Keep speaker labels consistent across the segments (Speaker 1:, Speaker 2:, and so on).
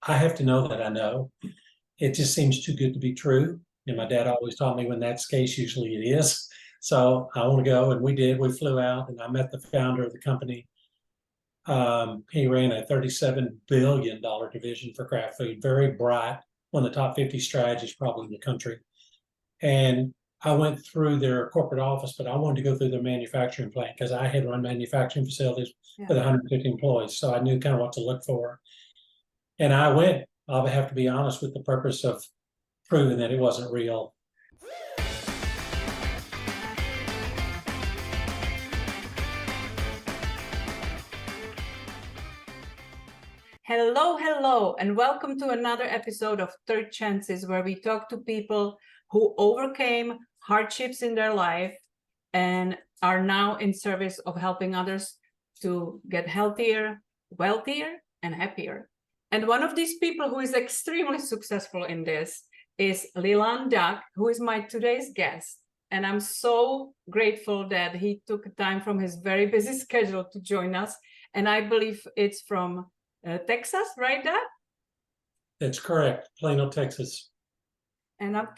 Speaker 1: I have to know that I know. It just seems too good to be true. And my dad always taught me when that's the case, usually it is. So I want to go. And we did. We flew out and I met the founder of the company. He ran a $37 billion division for craft food, very bright, one of the top 50 strategists probably in the country. And I went through their corporate office, but I wanted to go through their manufacturing plant because I had run manufacturing facilities with 150 employees. So I knew kind of what to look for. And I went, I'll have to be honest, with the purpose of proving that it wasn't real.
Speaker 2: Hello, and welcome to another episode of Third Chances, where we talk to people who overcame hardships in their life and are now in service of helping others to get healthier, wealthier, and happier. And one of these people who is extremely successful in this is Leland Duyck, who is my today's guest. And I'm so grateful that he took time from his very busy schedule to join us. And I believe it's from Texas, right, Dad?
Speaker 1: That's correct, Plano, Texas.
Speaker 2: And I'm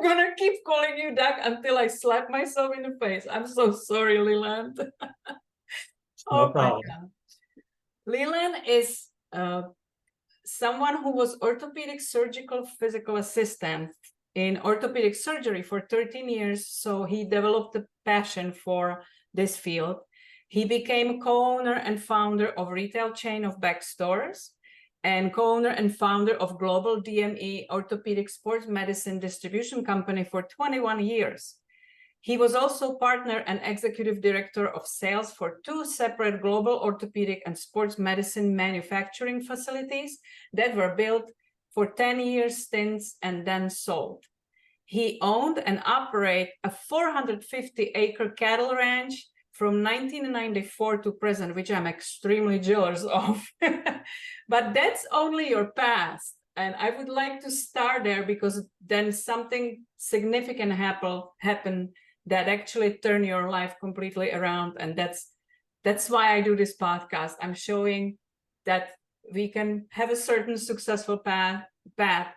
Speaker 2: gonna keep calling you Duyck until I slap myself in the face. I'm so sorry, Leland.
Speaker 1: No problem.
Speaker 2: Leland is someone who was orthopedic surgical physical assistant in orthopedic surgery for 13 years. So he developed a passion for this field. He became co-owner and founder of retail chain of Beck stores and co-owner and founder of Global DME Orthopedic Sports Medicine Distribution Company for 21 years. He was also partner and executive director of sales for two separate global orthopedic and sports medicine manufacturing facilities that were built for 10-year stints and then sold. He owned and operated a 450-acre cattle ranch from 1994 to present, which I'm extremely jealous of. But that's only your past. And I would like to start there because then something significant happened that actually turned your life completely around. And that's why I do this podcast. I'm showing that we can have a certain successful path,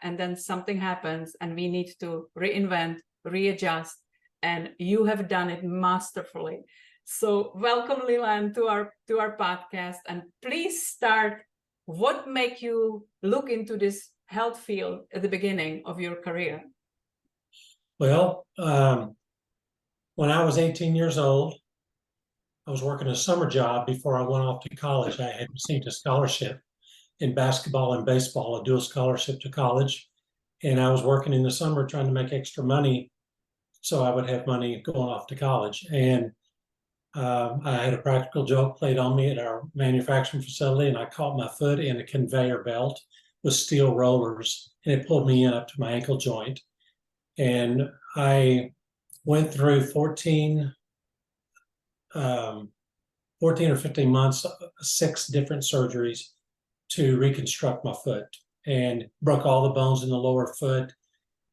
Speaker 2: and then something happens and we need to reinvent, readjust. And you have done it masterfully. So welcome, Leland, to our podcast. And please start, what made you look into this health field at the beginning of your career?
Speaker 1: Well, when I was 18 years old, I was working a summer job before I went off to college. I had received a scholarship in basketball and baseball, a dual scholarship to college. And I was working in the summer trying to make extra money so I would have money going off to college. And I had a practical joke played on me at our manufacturing facility, and I caught my foot in a conveyor belt with steel rollers, and it pulled me in up to my ankle joint. And I went through 14 or 15 months, 6 different surgeries to reconstruct my foot, and broke all the bones in the lower foot.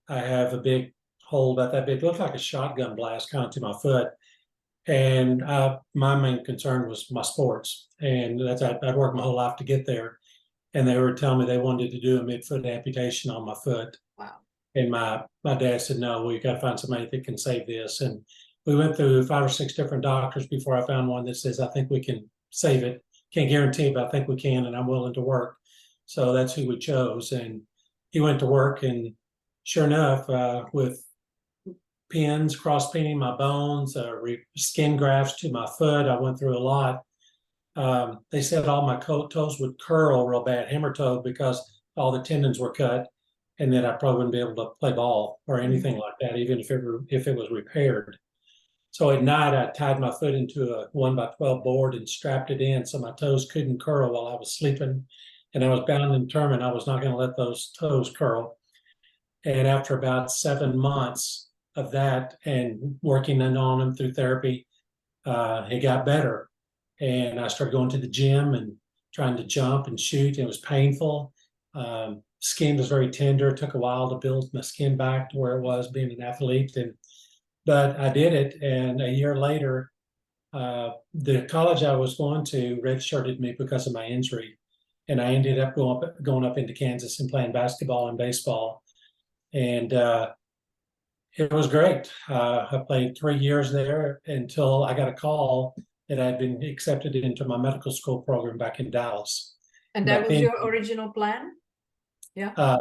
Speaker 1: I have a big hole about that big, looked like a shotgun blast kind of to my foot. And my main concern was my sports. And I'd worked my whole life to get there. And they were telling me they wanted to do a midfoot amputation on my foot.
Speaker 2: Wow.
Speaker 1: And my dad said, no, we got to find somebody that can save this. And we went through 5 or 6 different doctors before I found one that says, I think we can save it. Can't guarantee, but I think we can, and I'm willing to work. So that's who we chose. And he went to work, and sure enough, with pins, cross-pinning my bones, skin grafts to my foot. I went through a lot. They said all my toes would curl real bad, hammer toe, because all the tendons were cut, and that I probably wouldn't be able to play ball or anything like that, even if it was repaired. So at night, I tied my foot into a 1x12 board and strapped it in so my toes couldn't curl while I was sleeping. And I was bound and determined I was not going to let those toes curl. And after about 7 months of that and working on them through therapy, it got better. And I started going to the gym and trying to jump and shoot. It was painful. Skin was very tender. It took a while to build my skin back to where it was being an athlete. But I did it. And a year later, the college I was going to redshirted me because of my injury. and I ended up going up into Kansas and playing basketball and baseball, and it was great. I played 3 years there until I got a call that I'd been accepted into my medical school program back in Dallas.
Speaker 2: And that was your original plan? Yeah.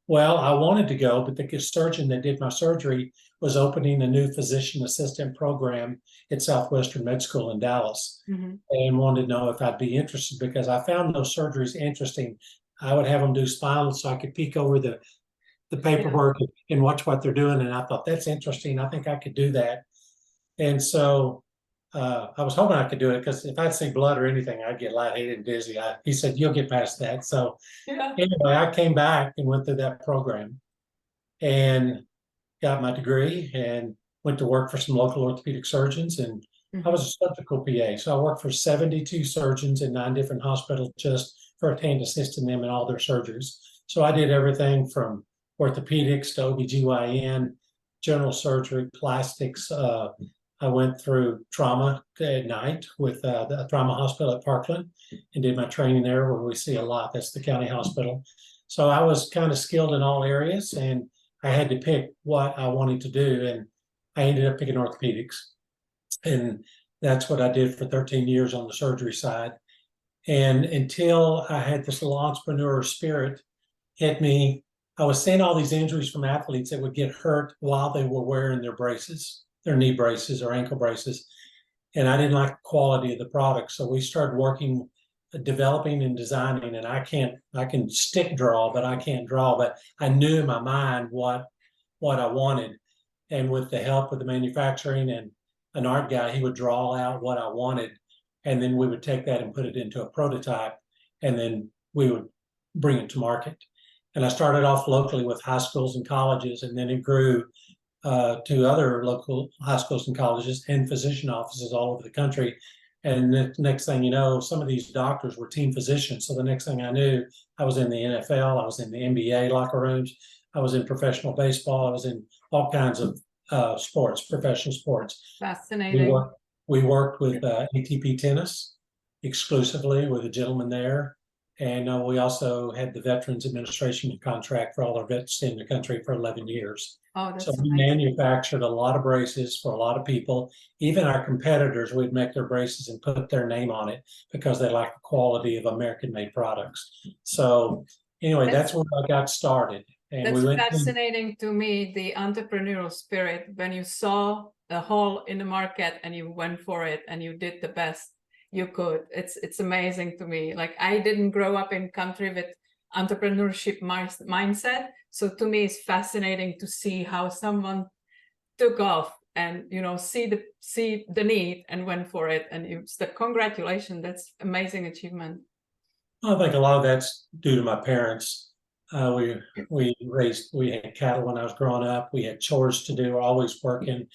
Speaker 1: Well, I wanted to go, but the surgeon that did my surgery was opening a new physician assistant program at Southwestern Med School in Dallas, and wanted to know if I'd be interested, because I found those surgeries interesting. I would have them do spinal so I could peek over the paperwork and watch what they're doing. And I thought, that's interesting. I think I could do that. And so I was hoping I could do it, because if I'd see blood or anything, I'd get lightheaded and dizzy. He said, you'll get past that. So anyway, I came back and went through that program and got my degree and went to work for some local orthopedic surgeons. And I was a surgical PA. So I worked for 72 surgeons in 9 different hospitals, just firsthand assisting them in all their surgeries. So I did everything from orthopedics to OBGYN, general surgery, plastics. I went through trauma at night with the trauma hospital at Parkland and did my training there, where we see a lot. That's the county hospital. So I was kind of skilled in all areas, and I had to pick what I wanted to do. And I ended up picking orthopedics. And that's what I did for 13 years on the surgery side. And until I had this little entrepreneur spirit hit me, I was seeing all these injuries from athletes that would get hurt while they were wearing their braces, their knee braces or ankle braces. And I didn't like the quality of the product. So we started working, developing and designing. And I can stick draw, but I can't draw. But I knew in my mind what I wanted. And with the help of the manufacturing and an art guy, he would draw out what I wanted. And then we would take that and put it into a prototype. And then we would bring it to market. And I started off locally with high schools and colleges, and then it grew to other local high schools and colleges and physician offices all over the country. And the next thing you know, some of these doctors were team physicians. So the next thing I knew, I was in the NFL, I was in the NBA locker rooms, I was in professional baseball, I was in all kinds of sports, professional sports.
Speaker 2: Fascinating.
Speaker 1: We worked with ATP tennis exclusively with a gentleman there. And we also had the Veterans Administration contract for all our vets in the country for 11 years.
Speaker 2: Oh, that's
Speaker 1: so we
Speaker 2: amazing.
Speaker 1: manufactured a lot of braces for a lot of people. Even our competitors would make their braces and put their name on it because they like the quality of American-made products. So anyway, that's where I got started. And
Speaker 2: that's
Speaker 1: we went
Speaker 2: fascinating to me, the entrepreneurial spirit, when you saw a hole in the market and you went for it and you did the best you could. It's amazing to me. Like, I didn't grow up in country with entrepreneurship mindset, so to me it's fascinating to see how someone took off and see the need and went for it. And it's the congratulations. That's amazing achievement.
Speaker 1: I think a lot of that's due to my parents. We had cattle when I was growing up. We had chores to do, always working.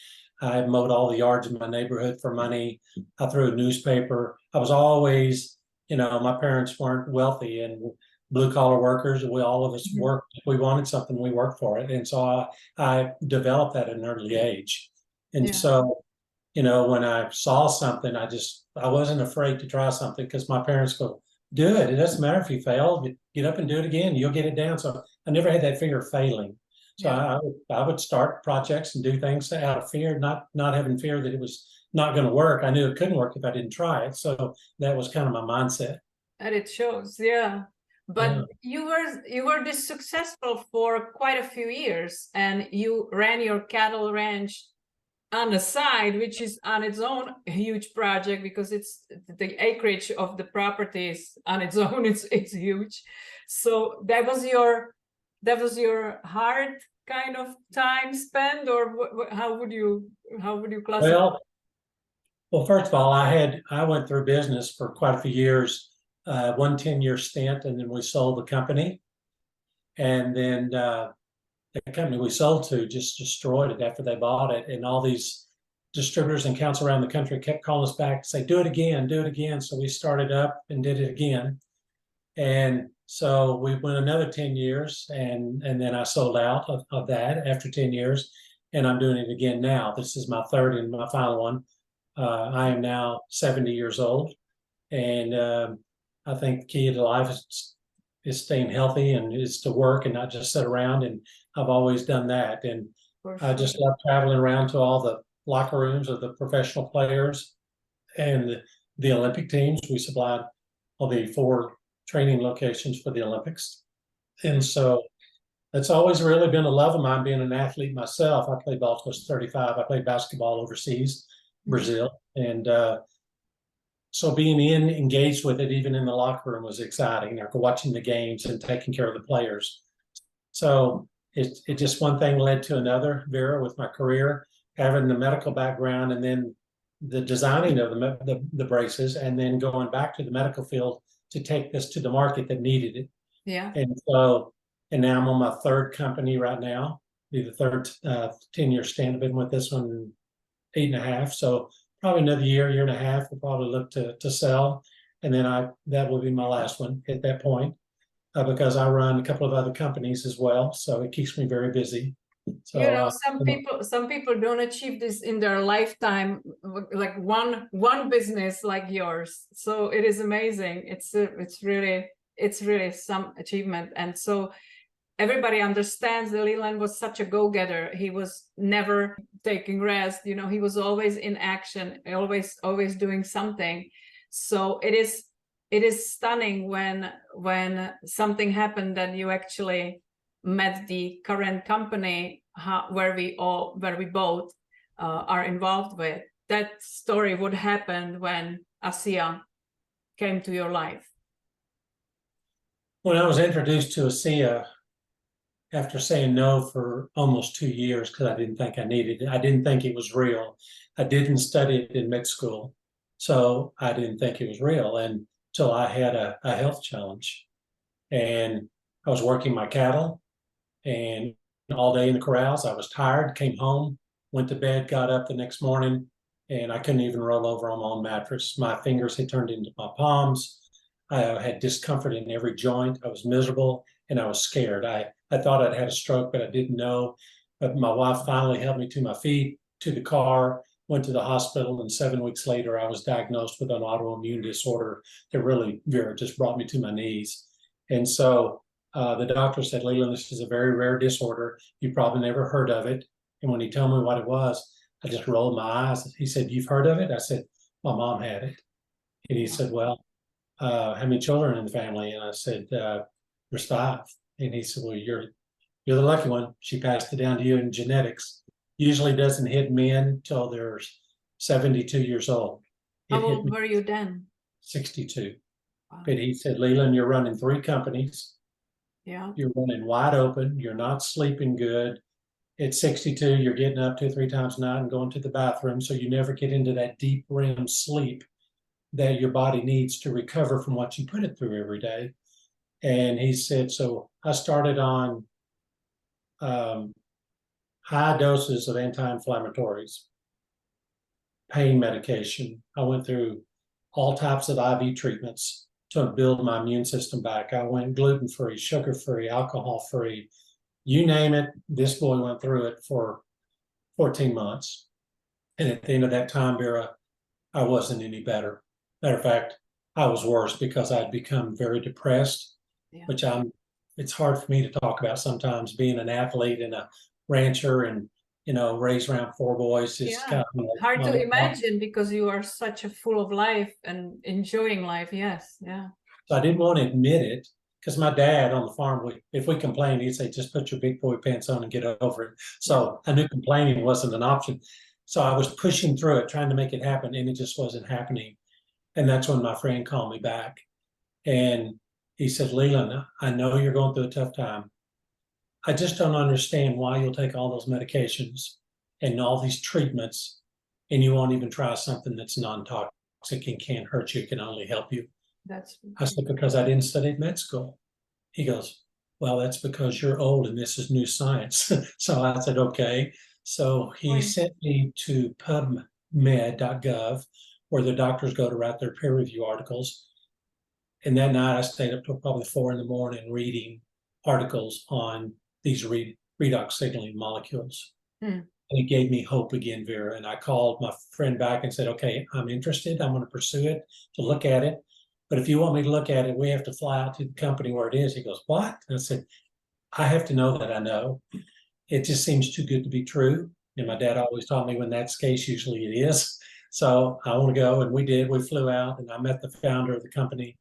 Speaker 1: I mowed all the yards in my neighborhood for money. I threw a newspaper. I was always, my parents weren't wealthy and blue collar workers. All of us worked. If we wanted something, we worked for it. And so I developed that at an early age. And so, when I saw something, I wasn't afraid to try something, because my parents go, do it. It doesn't matter if you fail. Get up and do it again. You'll get it down. So I never had that fear of failing. So I would start projects and do things out of fear, not having fear that it was not going to work. I knew it couldn't work if I didn't try it. So that was kind of my mindset.
Speaker 2: And it shows, yeah. But you were this successful for quite a few years, and you ran your cattle ranch on the side, which is on its own a huge project, because it's the acreage of the property is on its own. It's huge. So that was your hard kind of time spent, or how would you classify?
Speaker 1: Well, first of all, I went through business for quite a few years, 1 10-year stint, and then we sold the company. And then the company we sold to just destroyed it after they bought it. And all these distributors and accounts around the country kept calling us back to say, do it again, do it again. So we started up and did it again. And so we went another 10 years, and then I sold out of that after 10 years, and I'm doing it again now. This is my third and my final one. I am now 70 years old, and I think the key to life is staying healthy and is to work and not just sit around. And I've always done that. And I just love traveling around to all the locker rooms of the professional players and the Olympic teams. We supplied all the 4 training locations for the Olympics. And so it's always really been a love of mine being an athlete myself. I played ball till I was 35. I played basketball overseas, Brazil. And so being engaged with it, even in the locker room, was exciting. Like watching the games and taking care of the players. So it just one thing led to another, Vera, with my career, having the medical background and then the designing of the braces, and then going back to the medical field to take this to the market that needed it.
Speaker 2: Yeah.
Speaker 1: And so, and now I'm on my 3rd company right now, be the 3rd 10-year stand. I've been with this one 8.5. So probably another year and a half, we'll probably look to sell. And then that will be my last one at that point, because I run a couple of other companies as well. So it keeps me very busy. So,
Speaker 2: you know, some people don't achieve this in their lifetime, like one business like yours. So it is amazing. It's really some achievement. And so everybody understands that Leland was such a go-getter. He was never taking rest. You know, he was always in action, always doing something. So it is stunning when something happened that you actually met the current company where we both are involved with. That story would happen when ASEA came to your life.
Speaker 1: When I was introduced to ASEA, after saying no for almost 2 years because I didn't think I needed it, I didn't think it was real. I didn't study it in med school, so I didn't think it was real until I had a health challenge. And I was working my cattle and all day in the corrals. I was tired, came home, went to bed, got up the next morning, and I couldn't even roll over on my own mattress. My fingers had turned into my palms. I had discomfort in every joint. I was miserable and I was scared. I thought I'd had a stroke, but I didn't know. But my wife finally helped me to my feet, to the car, went to the hospital, and 7 weeks later, I was diagnosed with an autoimmune disorder that really, Vera, just brought me to my knees. And so the doctor said, Leland, this is a very rare disorder. You probably never heard of it. And when he told me what it was, I just rolled my eyes. He said, you've heard of it? I said, my mom had it. And he said, well, how many children in the family? And I said, there's 5. And he said, well, you're the lucky one. She passed it down to you in genetics. Usually doesn't hit men till they're 72 years old.
Speaker 2: How old were you then?
Speaker 1: 62. Wow. But he said, Leland, you're running 3 companies.
Speaker 2: Yeah.
Speaker 1: You're running wide open. You're not sleeping good. At 62, you're getting up 2 or 3 times a night and going to the bathroom. So you never get into that deep REM sleep that your body needs to recover from what you put it through every day. And he said, so I started on high doses of anti-inflammatories, pain medication. I went through all types of IV treatments to build my immune system back. I went gluten-free, sugar-free, alcohol-free, you name it. This boy went through it for 14 months. And at the end of that time, Vera, I wasn't any better. Matter of fact, I was worse because I'd become very depressed, which it's hard for me to talk about sometimes, being an athlete and a rancher and, you know, raised around 4 boys. It's kind of
Speaker 2: hard to imagine because you are such a full of life and enjoying life. Yes. Yeah.
Speaker 1: So I didn't want to admit it because my dad on the farm, if we complained, he'd say, just put your big boy pants on and get over it. So I knew complaining wasn't an option. So I was pushing through it, trying to make it happen, and it just wasn't happening. And that's when my friend called me back. And he said, Leland, I know you're going through a tough time. I just don't understand why you'll take all those medications and all these treatments and you won't even try something that's non-toxic and can't hurt you, can only help you. I said, because I didn't study at med school. He goes, well, that's because you're old and this is new science. So I said, okay. So he sent me to pubmed.gov, where the doctors go to write their peer review articles. And that night I stayed up till probably 4 a.m. reading articles on these redox signaling molecules. And it gave me hope again, Vera. And I called my friend back and said, okay, I'm interested. I'm going to pursue it, to look at it. But if you want me to look at it, we have to fly out to the company where it is. He goes, what? And I said, I have to know that I know. It just seems too good to be true. And my dad always taught me when that's the case, usually it is. So I want to go. And we did. We flew out and I met the founder of the company.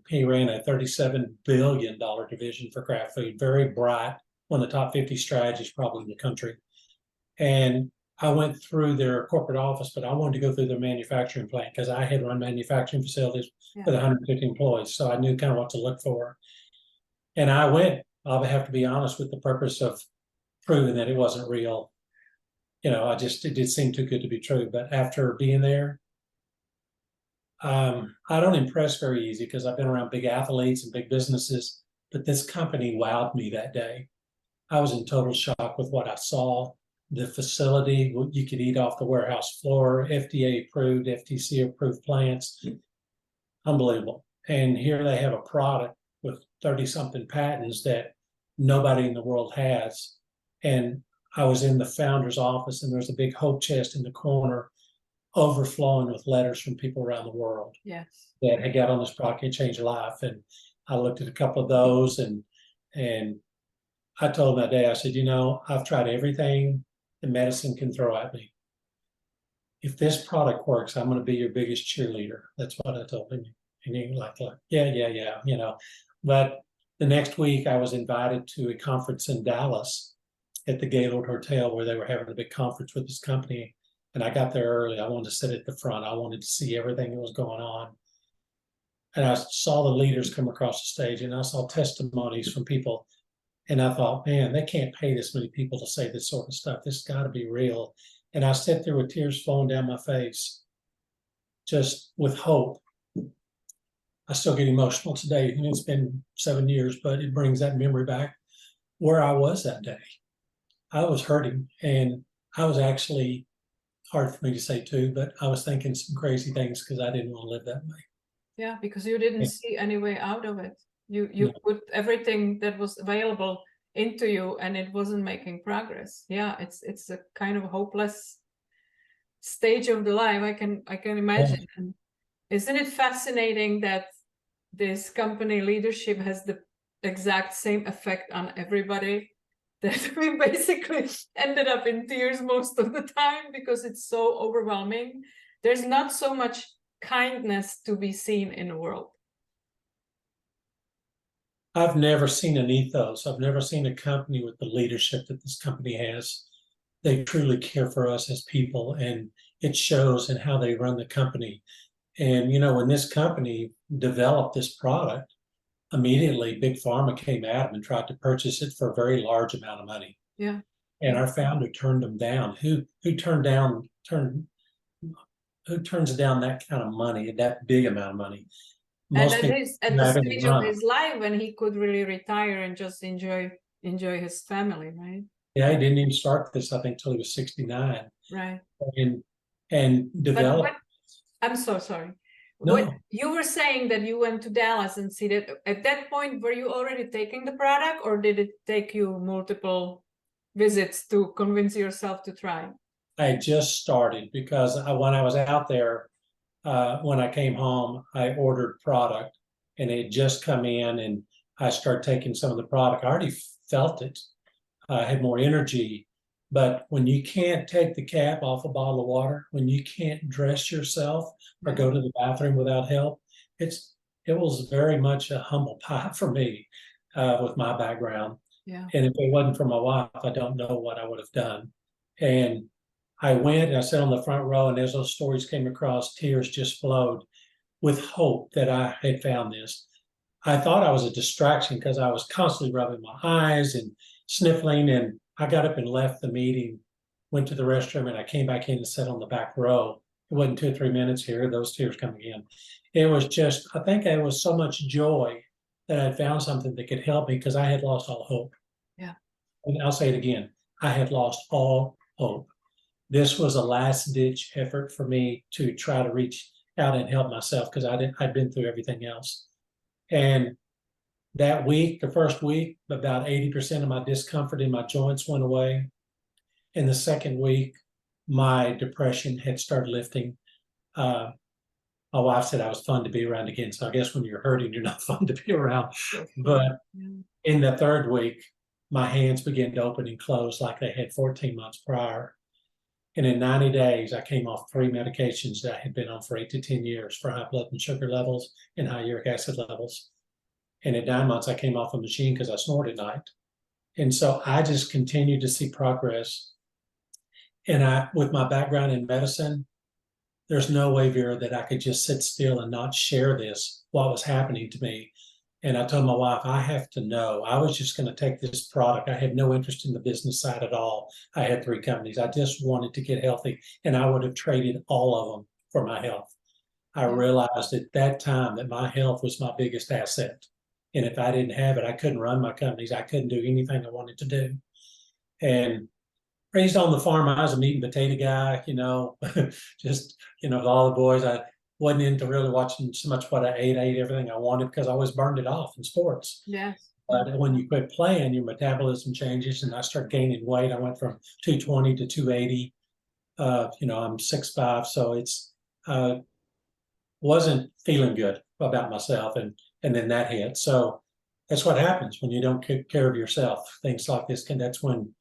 Speaker 1: He ran a $37 billion division for Kraft Food, very bright, one of the top 50 strategists probably in the country. And I went through their corporate office, but I wanted to go through their manufacturing plant because I had run manufacturing facilities with 150 employees. So I knew kind of what to look for. And I went, I'll have to be honest, with the purpose of proving that it wasn't real. You know, it did seem too good to be true. But after being there, I don't impress very easy because I've been around big athletes and big businesses, but this company wowed me that day. I was in total shock with what I saw. The facility, you could eat off the warehouse floor, FDA approved, FTC approved plants. Unbelievable. And here they have a product with 30 something patents that nobody in the world has. And I was in the founder's office and there's a big hope chest in the corner overflowing with letters from people around the world.
Speaker 2: Yes.
Speaker 1: That had got on this product and changed their life. And I looked at a couple of those and I told him that day, I said, you know, I've tried everything the medicine can throw at me. If this product works, I'm going to be your biggest cheerleader. That's what I told him. And he like, yeah, you know. But the next week I was invited to a conference in Dallas at the Gaylord Hotel where they were having a big conference with this company. And I got there early. I wanted to sit at the front. I wanted to see everything that was going on. And I saw the leaders come across the stage and I saw testimonies from people. And I thought, man, they can't pay this many people to say this sort of stuff. This has got to be real. And I sat there with tears flowing down my face, just with hope. I still get emotional today. And it's been 7 years, but it brings that memory back where I was that day. I was hurting and I was actually, hard for me to say too, but I was thinking some crazy things because I didn't want to live that way.
Speaker 2: Yeah, because you didn't see any way out of it. You put everything that was available into you and it wasn't making progress. Yeah, it's a kind of hopeless stage of the life. I can imagine.
Speaker 1: Yeah.
Speaker 2: And isn't it fascinating that this company leadership has the exact same effect on everybody, that we basically ended up in tears most of the time because it's so overwhelming. There's not so much kindness to be seen in the world.
Speaker 1: I've never seen an ethos. I've never seen a company with the leadership that this company has. They truly care for us as people, and it shows in how they run the company. And, you know, when this company developed this product, immediately Big Pharma came at them and tried to purchase it for a very large amount of money.
Speaker 2: Yeah.
Speaker 1: And our founder turned them down. Who turns down that kind of money, that big amount of money?
Speaker 2: Most and at the stage of his life when he could really retire and just enjoy his family, right?
Speaker 1: Yeah, he didn't even start this, I think, till he was 69.
Speaker 2: Right.
Speaker 1: And develop.
Speaker 2: I'm so sorry.
Speaker 1: No.
Speaker 2: What you were saying that you went to Dallas and see that at that point, were you already taking the product or did it take you multiple visits to convince yourself to try?
Speaker 1: I just started because when I was out there, when I came home, I ordered product and it had just come in and I started taking some of the product. I already felt it. I had more energy. But when you can't take the cap off a bottle of water, when you can't dress yourself or go to the bathroom without help, it was very much a humble pie for me with my background.
Speaker 2: Yeah.
Speaker 1: And if it wasn't for my wife, I don't know what I would have done. And I went and I sat on the front row, and as those stories came across, tears just flowed with hope that I had found this. I thought I was a distraction because I was constantly rubbing my eyes and sniffling, and I got up and left the meeting, went to the restroom, and I came back in and sat on the back row. It wasn't 2 or 3 minutes here, those tears coming in. It was just, I think it was so much joy that I'd found something that could help me because I had lost all hope.
Speaker 2: Yeah.
Speaker 1: And I'll say it again, I had lost all hope. This was a last-ditch effort for me to try to reach out and help myself because I'd been through everything else. And that week, the first week, about 80% of my discomfort in my joints went away. In the second week, my depression had started lifting. My my wife said I was fun to be around again. So I guess when you're hurting, you're not fun to be around. But in the third week, my hands began to open and close like they had 14 months prior. And in 90 days, I came off 3 medications that I had been on for 8 to 10 years for high blood and sugar levels and high uric acid levels. And in 9 months, I came off a machine because I snort at night. And so I just continued to see progress. And with my background in medicine, there's no way, Vera, that I could just sit still and not share this, what was happening to me. And I told my wife, I have to know. I was just going to take this product. I had no interest in the business side at all. I had 3 companies. I just wanted to get healthy, and I would have traded all of them for my health. I realized at that time that my health was my biggest asset. And if I didn't have it, I couldn't run my companies. I couldn't do anything I wanted to do. And raised on the farm, I was a meat and potato guy, just, with all the boys. I wasn't into really watching so much what I ate. I ate everything I wanted because I always burned it off in sports.
Speaker 2: Yes.
Speaker 1: But when you quit playing, your metabolism changes, and I started gaining weight. I went from 220 to 280. I'm 6'5", so it's wasn't feeling good about myself, and then that hit. So that's what happens when you don't take care of yourself. Things like this that's when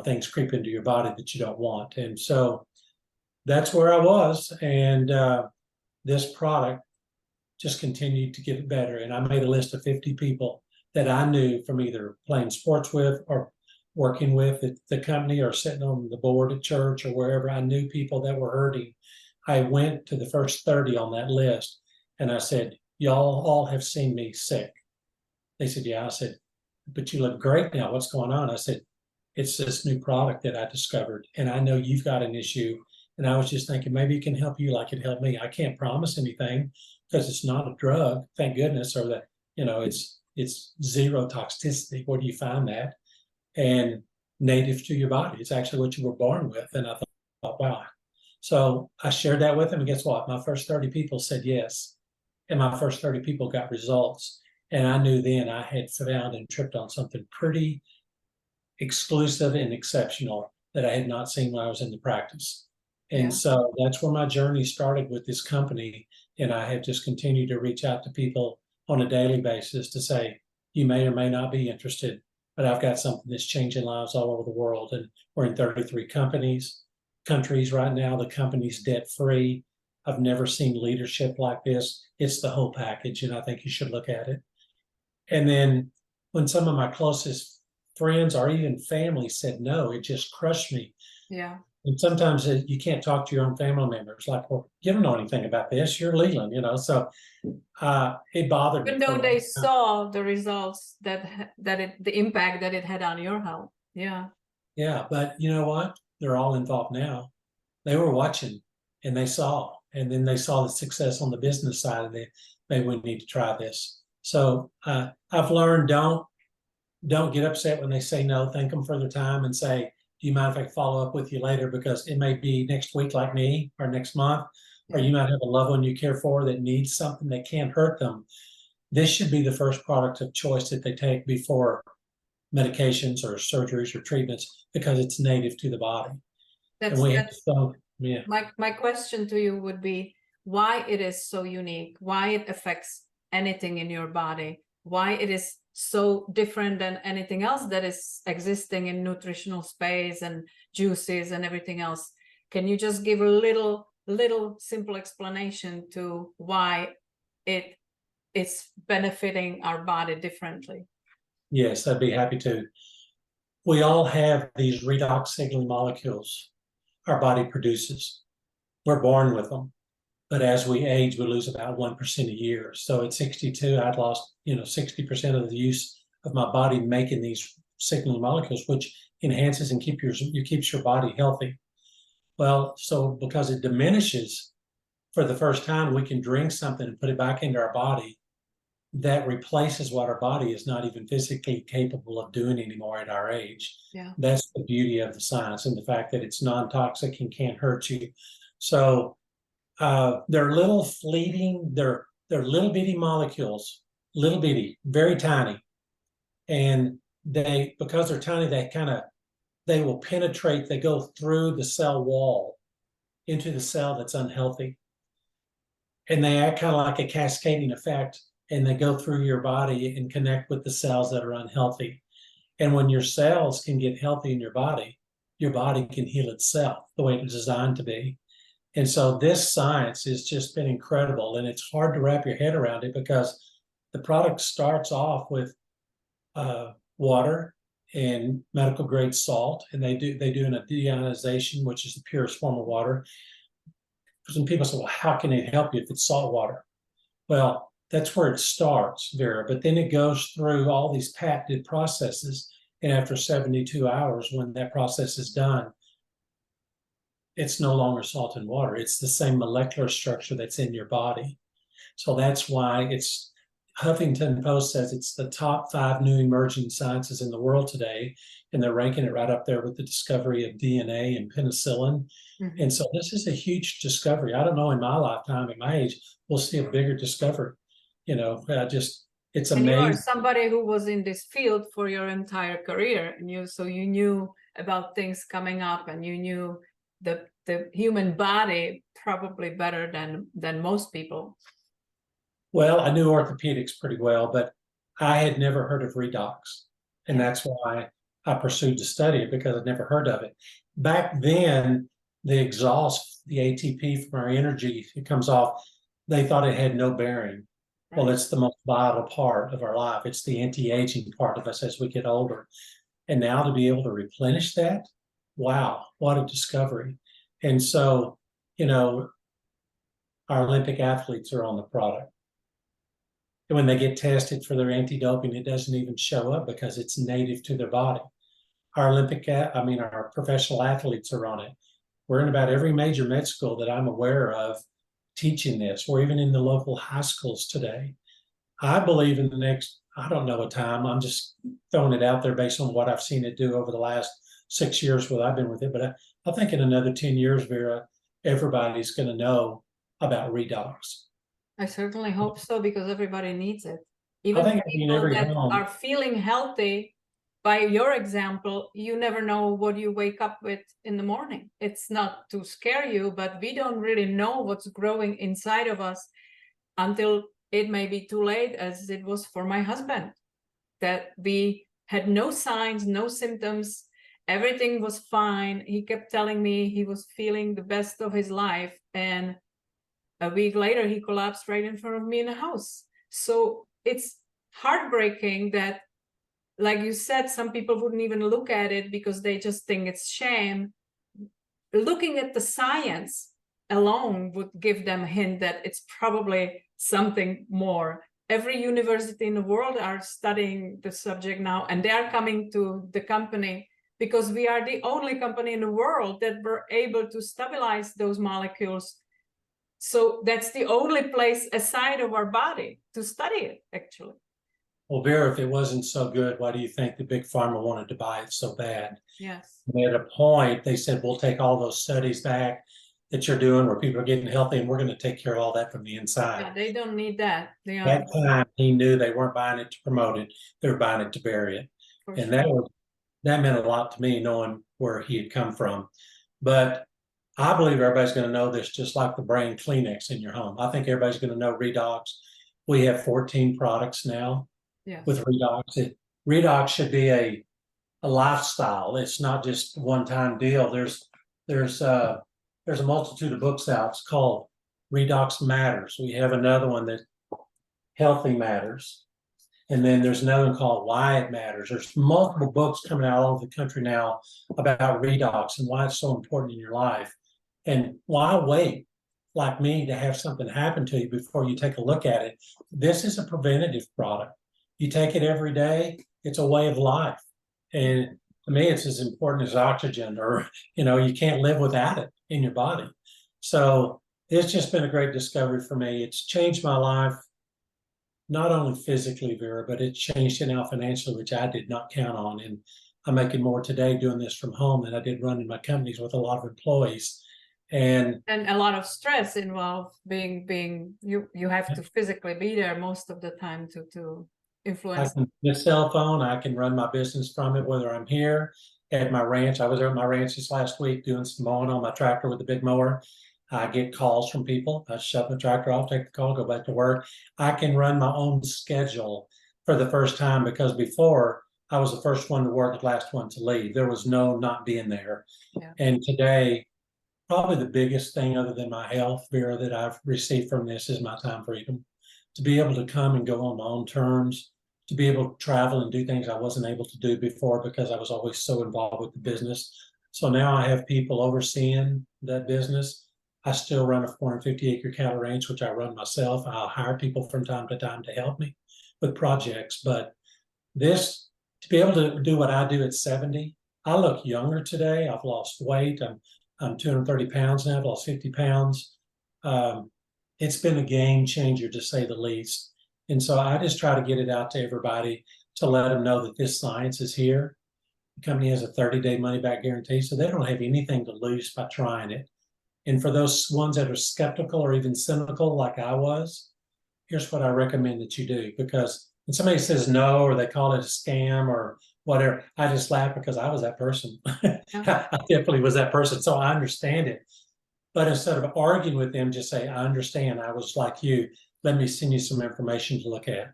Speaker 1: things creep into your body that you don't want. And so that's where I was, and this product just continued to get better. And I made a list of 50 people that I knew from either playing sports with or working with at the company or sitting on the board at church or wherever. I knew people that were hurting. I went to the first 30 on that list, and I said, y'all all have seen me sick. They said, yeah. I said, but you look great now. What's going on? I said, it's this new product that I discovered, and I know you've got an issue. And I was just thinking, maybe it can help you like it helped me. I can't promise anything because it's not a drug, thank goodness, or that, it's zero toxicity. Where do you find that? And native to your body. It's actually what you were born with. And I thought, wow. So I shared that with them, and guess what? My first 30 people said yes. And my first 30 people got results. And I knew then I had found and tripped on something pretty exclusive and exceptional that I had not seen when I was in the practice. And so that's where my journey started with this company. And I have just continued to reach out to people on a daily basis to say, you may or may not be interested, but I've got something that's changing lives all over the world. And we're in 33 countries right now. The company's debt-free. I've never seen leadership like this. It's the whole package, and I think you should look at it. And then when some of my closest friends or even family said no, it just crushed me.
Speaker 2: Yeah.
Speaker 1: And sometimes you can't talk to your own family members. Like, well, you don't know anything about this. You're Leland, So it bothered me.
Speaker 2: Even though they saw the results the impact that it had on your health. Yeah.
Speaker 1: Yeah, but you know what? They're all involved now. They were watching, and they saw, and then they saw the success on the business side, and maybe we need to try this. So I've learned don't get upset when they say no. Thank them for their time and say, do you mind if I follow up with you later? Because it may be next week like me, or next month, or you might have a loved one you care for that needs something that can't hurt them. This should be the first product of choice that they take before medications or surgeries or treatments, because it's native to the body.
Speaker 2: My question to you would be why it is so unique, why it affects anything in your body, why it is so different than anything else that is existing in nutritional space and juices and everything else. Can you just give a little simple explanation to why it's benefiting our body differently?
Speaker 1: Yes, I'd be happy to. We all have these redox signaling molecules our body produces. We're born with them. But as we age, we lose about 1% a year. So at 62, I'd lost 60% of the use of my body making these signaling molecules, which enhances and keeps your body healthy. Well, so because it diminishes, for the first time, we can drink something and put it back into our body that replaces what our body is not even physically capable of doing anymore at our age.
Speaker 2: Yeah.
Speaker 1: That's the beauty of the science, and the fact that it's non-toxic and can't hurt you. So they're little fleeting, they're little bitty molecules, little bitty, very tiny. And because they're tiny, they will penetrate, they go through the cell wall into the cell that's unhealthy. and they act kind of like a cascading effect, and they go through your body and connect with the cells that are unhealthy. And when your cells can get healthy in your body can heal itself the way it's designed to be. And so this science has just been incredible, and it's hard to wrap your head around it because the product starts off with water and medical grade salt, and they do a deionization, which is the purest form of water. Some people say, well, how can it help you if it's salt water? Well, that's where it starts, Vera, but then it goes through all these patented processes. And after 72 hours, when that process is done, it's no longer salt and water. It's the same molecular structure that's in your body. So that's why it's Huffington Post says it's the top 5 new emerging sciences in the world today, and they're ranking it right up there with the discovery of DNA and penicillin. Mm-hmm. And so this is a huge discovery. I don't know, in my lifetime, at my age, we'll see a bigger discovery. It's amazing.
Speaker 2: And you are somebody who was in this field for your entire career, and you knew about things coming up, and you knew the human body probably better than most people.
Speaker 1: Well, I knew orthopedics pretty well, but I had never heard of redox. And that's why I pursued to study it, because I'd never heard of it. Back then, the exhaust, the ATP from our energy, it comes off, they thought it had no bearing. Right. Well, it's the most vital part of our life. It's the anti-aging part of us as we get older. And now to be able to replenish that, wow, what a discovery. And so, our Olympic athletes are on the product. And when they get tested for their anti-doping, it doesn't even show up because it's native to their body. Our professional athletes are on it. We're in about every major med school that I'm aware of teaching this. We're even in the local high schools today. I believe in the next, I don't know a time, I'm just throwing it out there based on what I've seen it do over the last 6 years I've been with it. But I think in another 10 years, Vera, everybody's going to know about redox.
Speaker 2: I certainly hope so, because everybody needs it. Even people that are feeling healthy, by your example, you never know what you wake up with in the morning. It's not to scare you, but we don't really know what's growing inside of us until it may be too late, as it was for my husband, that we had no signs, no symptoms. Everything was fine. He kept telling me he was feeling the best of his life. And a week later, he collapsed right in front of me in the house. So it's heartbreaking that, like you said, some people wouldn't even look at it because they just think it's shame. Looking at the science alone would give them a hint that it's probably something more. Every university in the world are studying the subject now, and they are coming to the company because we are the only company in the world that were able to stabilize those molecules. So that's the only place aside of our body to study it, actually.
Speaker 1: Well, Vera, if it wasn't so good, why do you think the big pharma wanted to buy it so bad?
Speaker 2: Yes.
Speaker 1: And at a point, they said, we'll take all those studies back that you're doing where people are getting healthy, and we're going to take care of all that from the inside.
Speaker 2: Yeah, they don't need that.
Speaker 1: That time, he knew they weren't buying it to promote it. They were buying it to bury it. And that meant a lot to me, knowing where he had come from. But I believe everybody's going to know this, just like the brain Kleenex in your home. I think everybody's going to know redox. We have 14 products now with redox. Redox should be a lifestyle. It's not just a one-time deal. There's a multitude of books out. It's called Redox Matters. We have another one that Healthy Matters. And then there's another one called Why It Matters. There's multiple books coming out all over the country now about redox and why it's so important in your life. And why wait, like me, to have something happen to you before you take a look at it? This is a preventative product. You take it every day. It's a way of life. And to me, it's as important as oxygen, or, you can't live without it in your body. So it's just been a great discovery for me. It's changed my life, not only physically, Vera, but it changed it now financially, which I did not count on. And I'm making more today doing this from home than I did running my companies with a lot of employees. And
Speaker 2: a lot of stress involved, being you have to physically be there most of the time to influence.
Speaker 1: The cell phone, I can run my business from it, whether I'm here at my ranch. I was there at my ranch this last week doing some mowing on my tractor with the big mower. I get calls from people. I shut the tractor off, take the call, go back to work. I can run my own schedule for the first time, because before I was the first one to work, the last one to leave. There was no not being there.
Speaker 2: Yeah.
Speaker 1: And today, probably the biggest thing other than my health, Vera, that I've received from this is my time freedom. To be able to come and go on my own terms, to be able to travel and do things I wasn't able to do before because I was always so involved with the business. So now I have people overseeing that business. I still run a 450-acre cattle ranch, which I run myself. I'll hire people from time to time to help me with projects. But this, to be able to do what I do at 70, I look younger today. I've lost weight. I'm 230 pounds now. I've lost 50 pounds. It's been a game changer, to say the least. And so I just try to get it out to everybody to let them know that this science is here. The company has a 30-day money-back guarantee, so they don't have anything to lose by trying it. And for those ones that are skeptical or even cynical like I was, here's what I recommend that you do. Because when somebody says no, or they call it a scam or whatever, I just laugh, because I was that person. I definitely was that person. So I understand it. But instead of arguing with them, just say, I understand, I was like you. Let me send you some information to look at.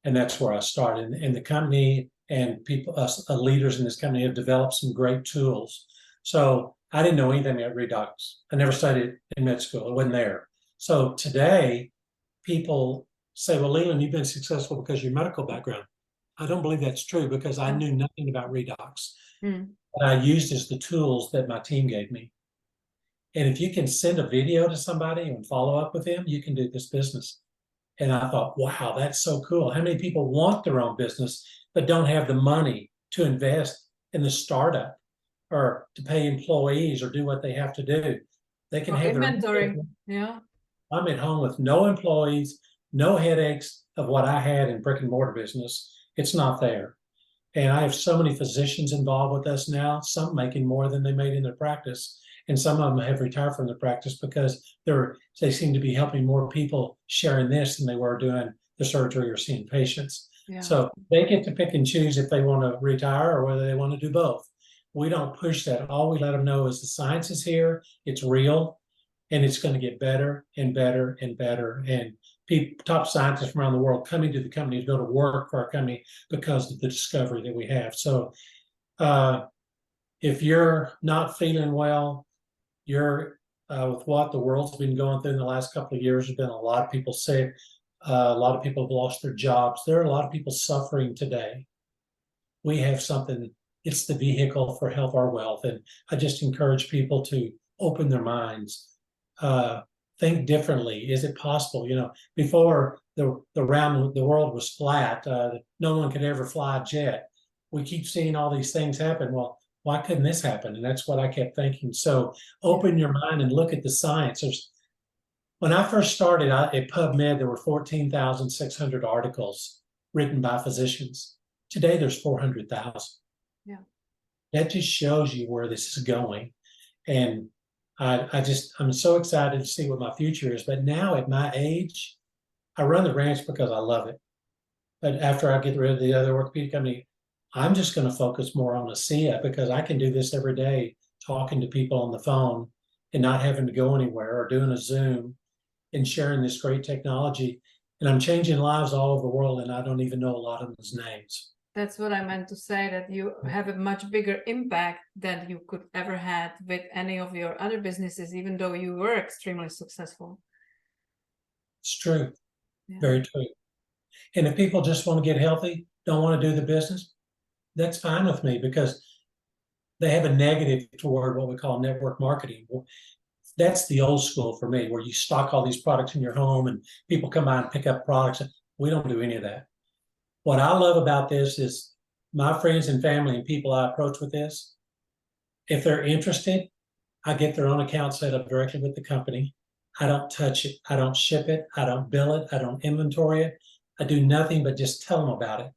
Speaker 1: And that's where I started. And the company and people, us leaders in this company, have developed some great tools. So I didn't know anything about redox. I never studied in med school. It wasn't there. So today, people say, well, Leland, you've been successful because of your medical background. I don't believe that's true, because I knew nothing about redox. What I used is the tools that my team gave me. And if you can send a video to somebody and follow up with them, you can do this business. And I thought, wow, that's so cool. How many people want their own business but don't have the money to invest in the startup or to pay employees or do what they have to do? They can have
Speaker 2: inventory. Yeah.
Speaker 1: I'm at home with no employees, no headaches of what I had in brick and mortar business. It's not there. And I have so many physicians involved with us now, some making more than they made in their practice. And some of them have retired from the practice because they seem to be helping more people sharing this than they were doing the surgery or seeing patients. Yeah. So they get to pick and choose if they want to retire or whether they want to do both. We don't push that. All we let them know is the science is here, it's real, and it's going to get better and better and better. And top scientists from around the world coming to the company to go to work for our company because of the discovery that we have. So if you're not feeling well, you're with what the world's been going through in the last couple of years, there's been a lot of people sick. A lot of people have lost their jobs. There are a lot of people suffering today. We have something, it's the vehicle for health or wealth. And I just encourage people to open their minds, think differently. Is it possible? You know, before the world was flat, no one could ever fly a jet. We keep seeing all these things happen. Well, why couldn't this happen? And that's what I kept thinking. So open your mind and look at the science. When I first started at PubMed, there were 14,600 articles written by physicians. Today, there's 400,000.
Speaker 2: Yeah.
Speaker 1: That just shows you where this is going. And I'm so excited to see what my future is. But now at my age, I run the ranch because I love it. But after I get rid of the other orthopedic company, I'm just going to focus more on ASEA, because I can do this every day, talking to people on the phone and not having to go anywhere, or doing a Zoom and sharing this great technology. And I'm changing lives all over the world, and I don't even know a lot of those names.
Speaker 2: That's what I meant to say, that you have a much bigger impact than you could ever had with any of your other businesses, even though you were extremely successful.
Speaker 1: It's true. Yeah. Very true. And if people just want to get healthy, don't want to do the business, that's fine with me, because they have a negative toward what we call network marketing. That's the old school for me, where you stock all these products in your home and people come by and pick up products. We don't do any of that. What I love about this is my friends and family and people I approach with this, if they're interested, I get their own account set up directly with the company. I don't touch it. I don't ship it. I don't bill it. I don't inventory it. I do nothing but just tell them about it.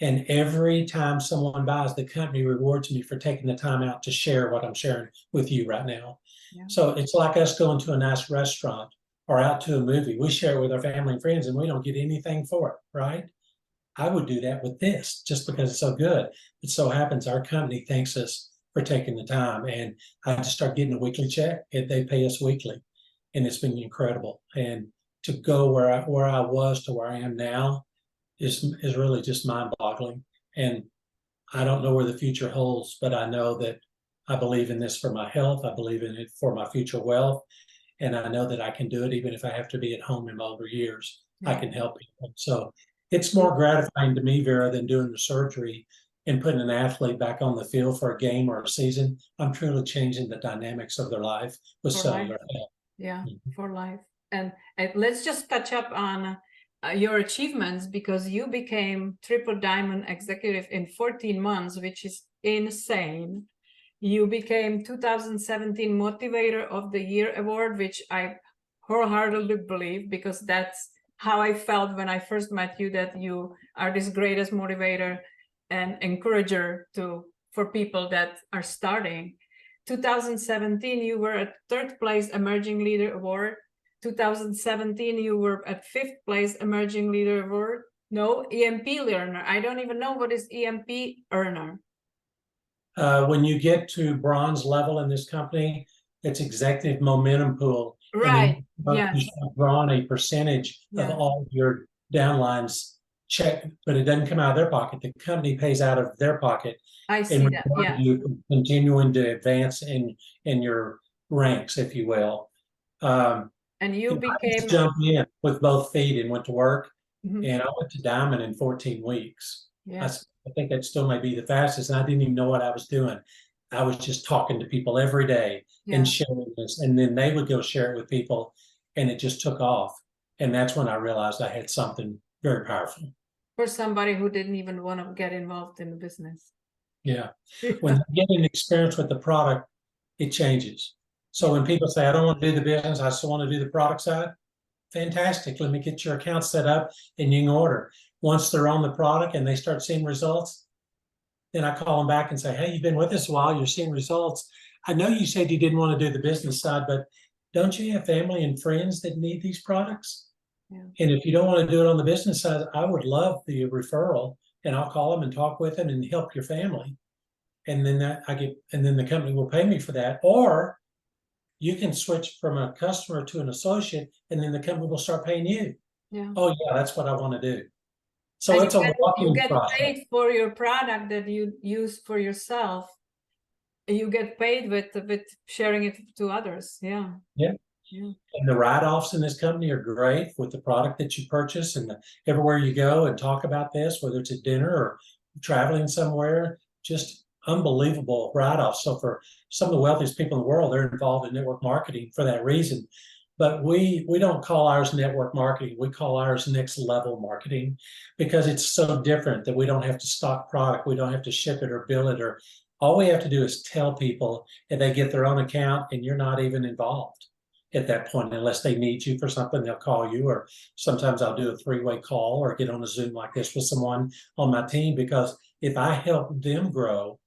Speaker 1: And every time someone buys, the company rewards me for taking the time out to share what I'm sharing with you right now. Yeah. So it's like us going to a nice restaurant or out to a movie. We share it with our family and friends, and we don't get anything for it, right? I would do that with this just because it's so good. It so happens our company thanks us for taking the time, and I just start getting a weekly check. They pay us weekly. and it's been incredible. And to go where I was to where I am now is really just mind-boggling. And I don't know where the future holds, but I know that I believe in this for my health. I believe in it for my future wealth. And I know that I can do it even if I have to be at home in my older years. I can help people. So it's more gratifying to me, Vera, than doing the surgery and putting an athlete back on the field for a game or a season. I'm truly changing the dynamics of their life with cellular health.
Speaker 2: Yeah, for life. And let's just touch up on your achievements, because you became triple diamond executive in 14 months, which is insane. You became 2017 Motivator of the Year award, which I wholeheartedly believe, because that's how I felt when I first met you, that you are this greatest motivator and encourager for people that are starting. 2017, you were at third place Emerging Leader Award. 2017, you were at fifth place Emerging Leader Award. No, EMP Learner. I don't even know what is EMP Earner.
Speaker 1: When you get to bronze level in this company, it's executive momentum pool.
Speaker 2: Right.
Speaker 1: And you should drawn a percentage of all your downlines check, but it doesn't come out of their pocket. The company pays out of their pocket.
Speaker 2: I see that. Yeah.
Speaker 1: You continuing to advance in your ranks, if you will.
Speaker 2: And you became
Speaker 1: jumped in with both feet and went to work, and I went to diamond in 14 weeks.
Speaker 2: Yeah.
Speaker 1: I think that still may be the fastest, and I didn't even know what I was doing. I was just talking to people every day and sharing this, and then they would go share it with people, and it just took off. And that's when I realized I had something very powerful.
Speaker 2: For somebody who didn't even want to get involved in the business.
Speaker 1: Yeah. When you get an experience with the product, it changes. So when people say, I don't want to do the business, I still want to do the product side, fantastic. Let me get your account set up and you can order. Once they're on the product and they start seeing results, then I call them back and say, hey, you've been with us a while, you're seeing results. I know you said you didn't want to do the business side, but don't you have family and friends that need these products? Yeah. And if you don't want to do it on the business side, I would love the referral, and I'll call them and talk with them and help your family. And then then the company will pay me for that. Or you can switch from a customer to an associate, and then the company will start paying you. Yeah. Oh yeah, that's what I want to do. So and it's
Speaker 2: you get paid for your product that you use for yourself. You get paid with sharing it to others. Yeah.
Speaker 1: Yeah. Yeah. And the write-offs in this company are great with the product that you purchase, and everywhere you go and talk about this, whether it's at dinner or traveling somewhere, just unbelievable write-offs. So for some of the wealthiest people in the world, they're involved in network marketing for that reason. But we don't call ours network marketing. We call ours next level marketing, because it's so different that we don't have to stock product. We don't have to ship it or bill it, or all we have to do is tell people, and they get their own account, and you're not even involved at that point. Unless they need you for something, they'll call you, or sometimes I'll do a three-way call or get on a Zoom like this with someone on my team, because if I help them grow,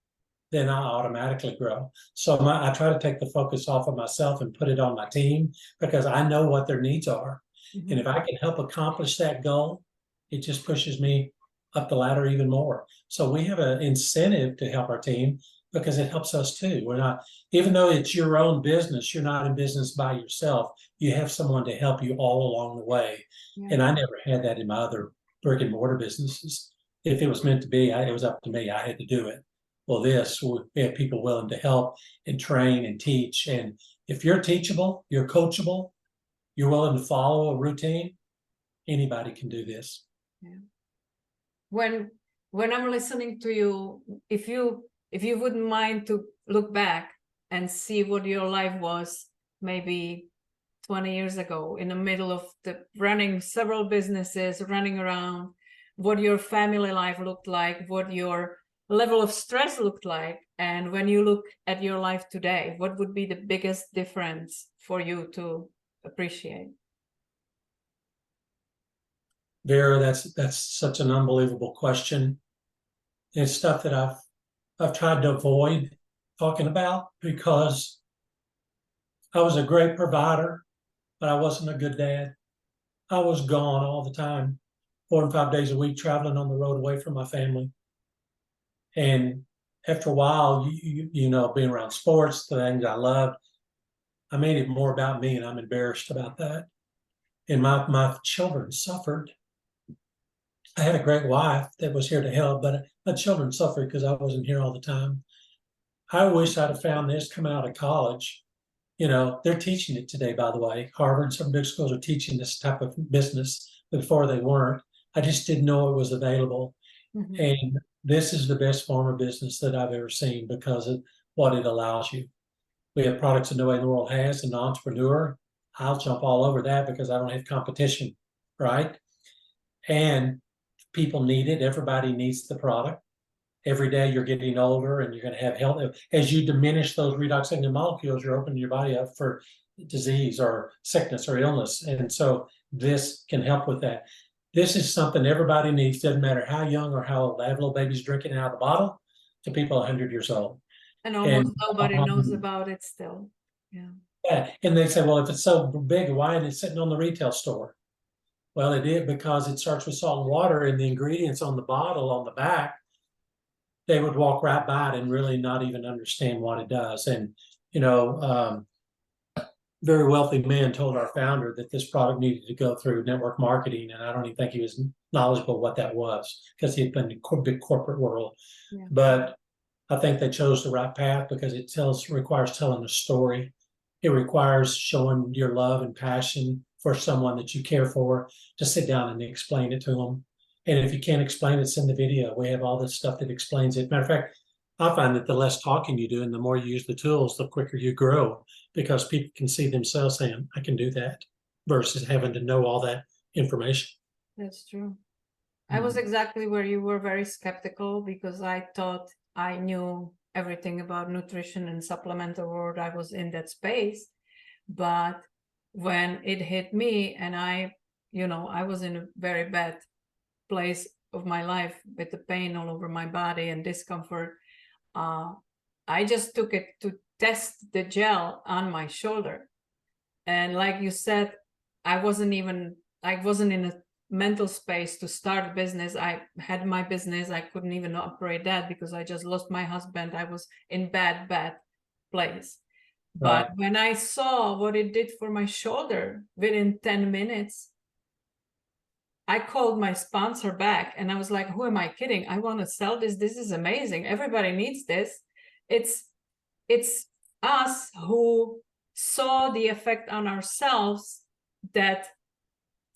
Speaker 1: then I automatically grow. So I try to take the focus off of myself and put it on my team, because I know what their needs are. And if I can help accomplish that goal, it just pushes me up the ladder even more. So we have an incentive to help our team, because it helps us too. We're not, even though it's your own business, you're not in business by yourself. You have someone to help you all along the way. Yeah. And I never had that in my other brick and mortar businesses. If it was meant to be, it was up to me. I had to do it. Well, we have people willing to help and train and teach. And if you're teachable, you're coachable, you're willing to follow a routine, anybody can do this.
Speaker 2: Yeah. When I'm listening to you, if you wouldn't mind to look back and see what your life was maybe 20 years ago, in the middle of running several businesses, running around, what your family life looked like, what your level of stress looked like, and when you look at your life today, what would be the biggest difference for you to appreciate?
Speaker 1: Vera, that's such an unbelievable question. It's stuff that I've tried to avoid talking about, because I was a great provider, but I wasn't a good dad. I was gone all the time, 4 and 5 days a week, traveling on the road away from my family. And after a while, you know, being around sports, the things I loved, I made it more about me, and I'm embarrassed about that. And my children suffered. I had a great wife that was here to help, but my children suffered because I wasn't here all the time. I wish I'd have found this coming out of college. You know, they're teaching it today, by the way. Harvard and some big schools are teaching this type of business. Before they weren't. I just didn't know it was available.
Speaker 2: Mhm.
Speaker 1: And this is the best form of business that I've ever seen because of what it allows you. We have products that nobody in the world has. An entrepreneur, I'll jump all over that because I don't have competition, right? And people need it. Everybody needs the product. Every day you're getting older and you're going to have health. As you diminish those redox signaling molecules, you're opening your body up for disease or sickness or illness. And so this can help with that. This is something everybody needs. Doesn't matter how young or how old. I have little babies drinking out of the bottle to people 100 years old.
Speaker 2: And almost
Speaker 1: And
Speaker 2: nobody knows about it still. Yeah.
Speaker 1: yeah, and they say, well, if it's so big, why isn't it sitting on the retail store? Well, it is because it starts with salt and water, and the ingredients on the bottle on the back, they would walk right by it and really not even understand what it does. And you know, very wealthy man told our founder that this product needed to go through network marketing, and I don't even think he was knowledgeable what that was because he had been in the big corporate world.
Speaker 2: Yeah.
Speaker 1: But I think they chose the right path because it requires telling a story. It requires showing your love and passion for someone that you care for, to sit down and explain it to them. And if you can't explain it, send the video. We have all this stuff that explains it. Matter of fact, I find that the less talking you do and the more you use the tools, the quicker you grow, because people can see themselves saying, I can do that, versus having to know all that information.
Speaker 2: That's true. I was exactly where you were, very skeptical, because I thought I knew everything about nutrition and supplemental world. I was in that space. But when it hit me and I was in a very bad place of my life with the pain all over my body and discomfort, I just took it to test the gel on my shoulder. And like you said, I wasn't in a mental space to start a business. I had my business. I couldn't even operate that because I just lost my husband. I was in bad place. But when I saw what it did for my shoulder within 10 minutes, I called my sponsor back and I was like, who am I kidding? I want to sell this. This is amazing. Everybody needs this. It's us who saw the effect on ourselves that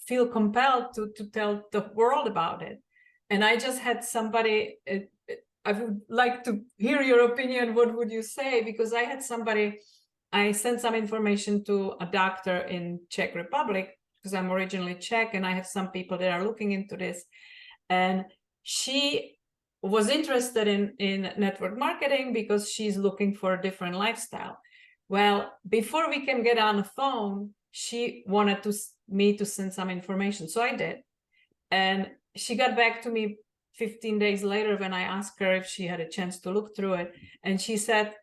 Speaker 2: feel compelled to tell the world about it. And I just had somebody, I would like to hear your opinion. What would you say? Because I had somebody, I sent some information to a doctor in Czech Republic, because I'm originally Czech, and I have some people that are looking into this. And she was interested in network marketing because she's looking for a different lifestyle. Well, before we can get on the phone, she wanted me to send some information. So I did. And she got back to me 15 days later when I asked her if she had a chance to look through it. And she said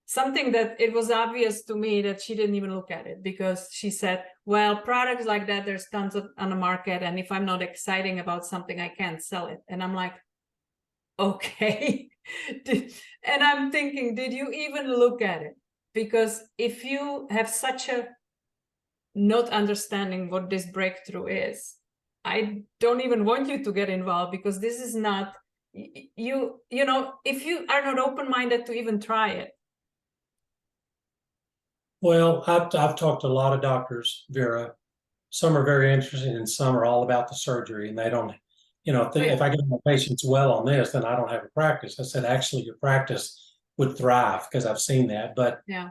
Speaker 2: something that it was obvious to me that she didn't even look at it, because she said, well, products like that, there's tons of on the market. And if I'm not exciting about something, I can't sell it. And I'm like, okay. And I'm thinking, did you even look at it? Because if you have such a not understanding what this breakthrough is, I don't even want you to get involved, because this is not, you know, if you are not open-minded to even try it.
Speaker 1: Well, I've talked to a lot of doctors, Vera. Some are very interested and some are all about the surgery, and they don't, you know, if I get my patients well on this, then I don't have a practice. I said, actually, your practice would thrive, because I've seen that. But
Speaker 2: yeah,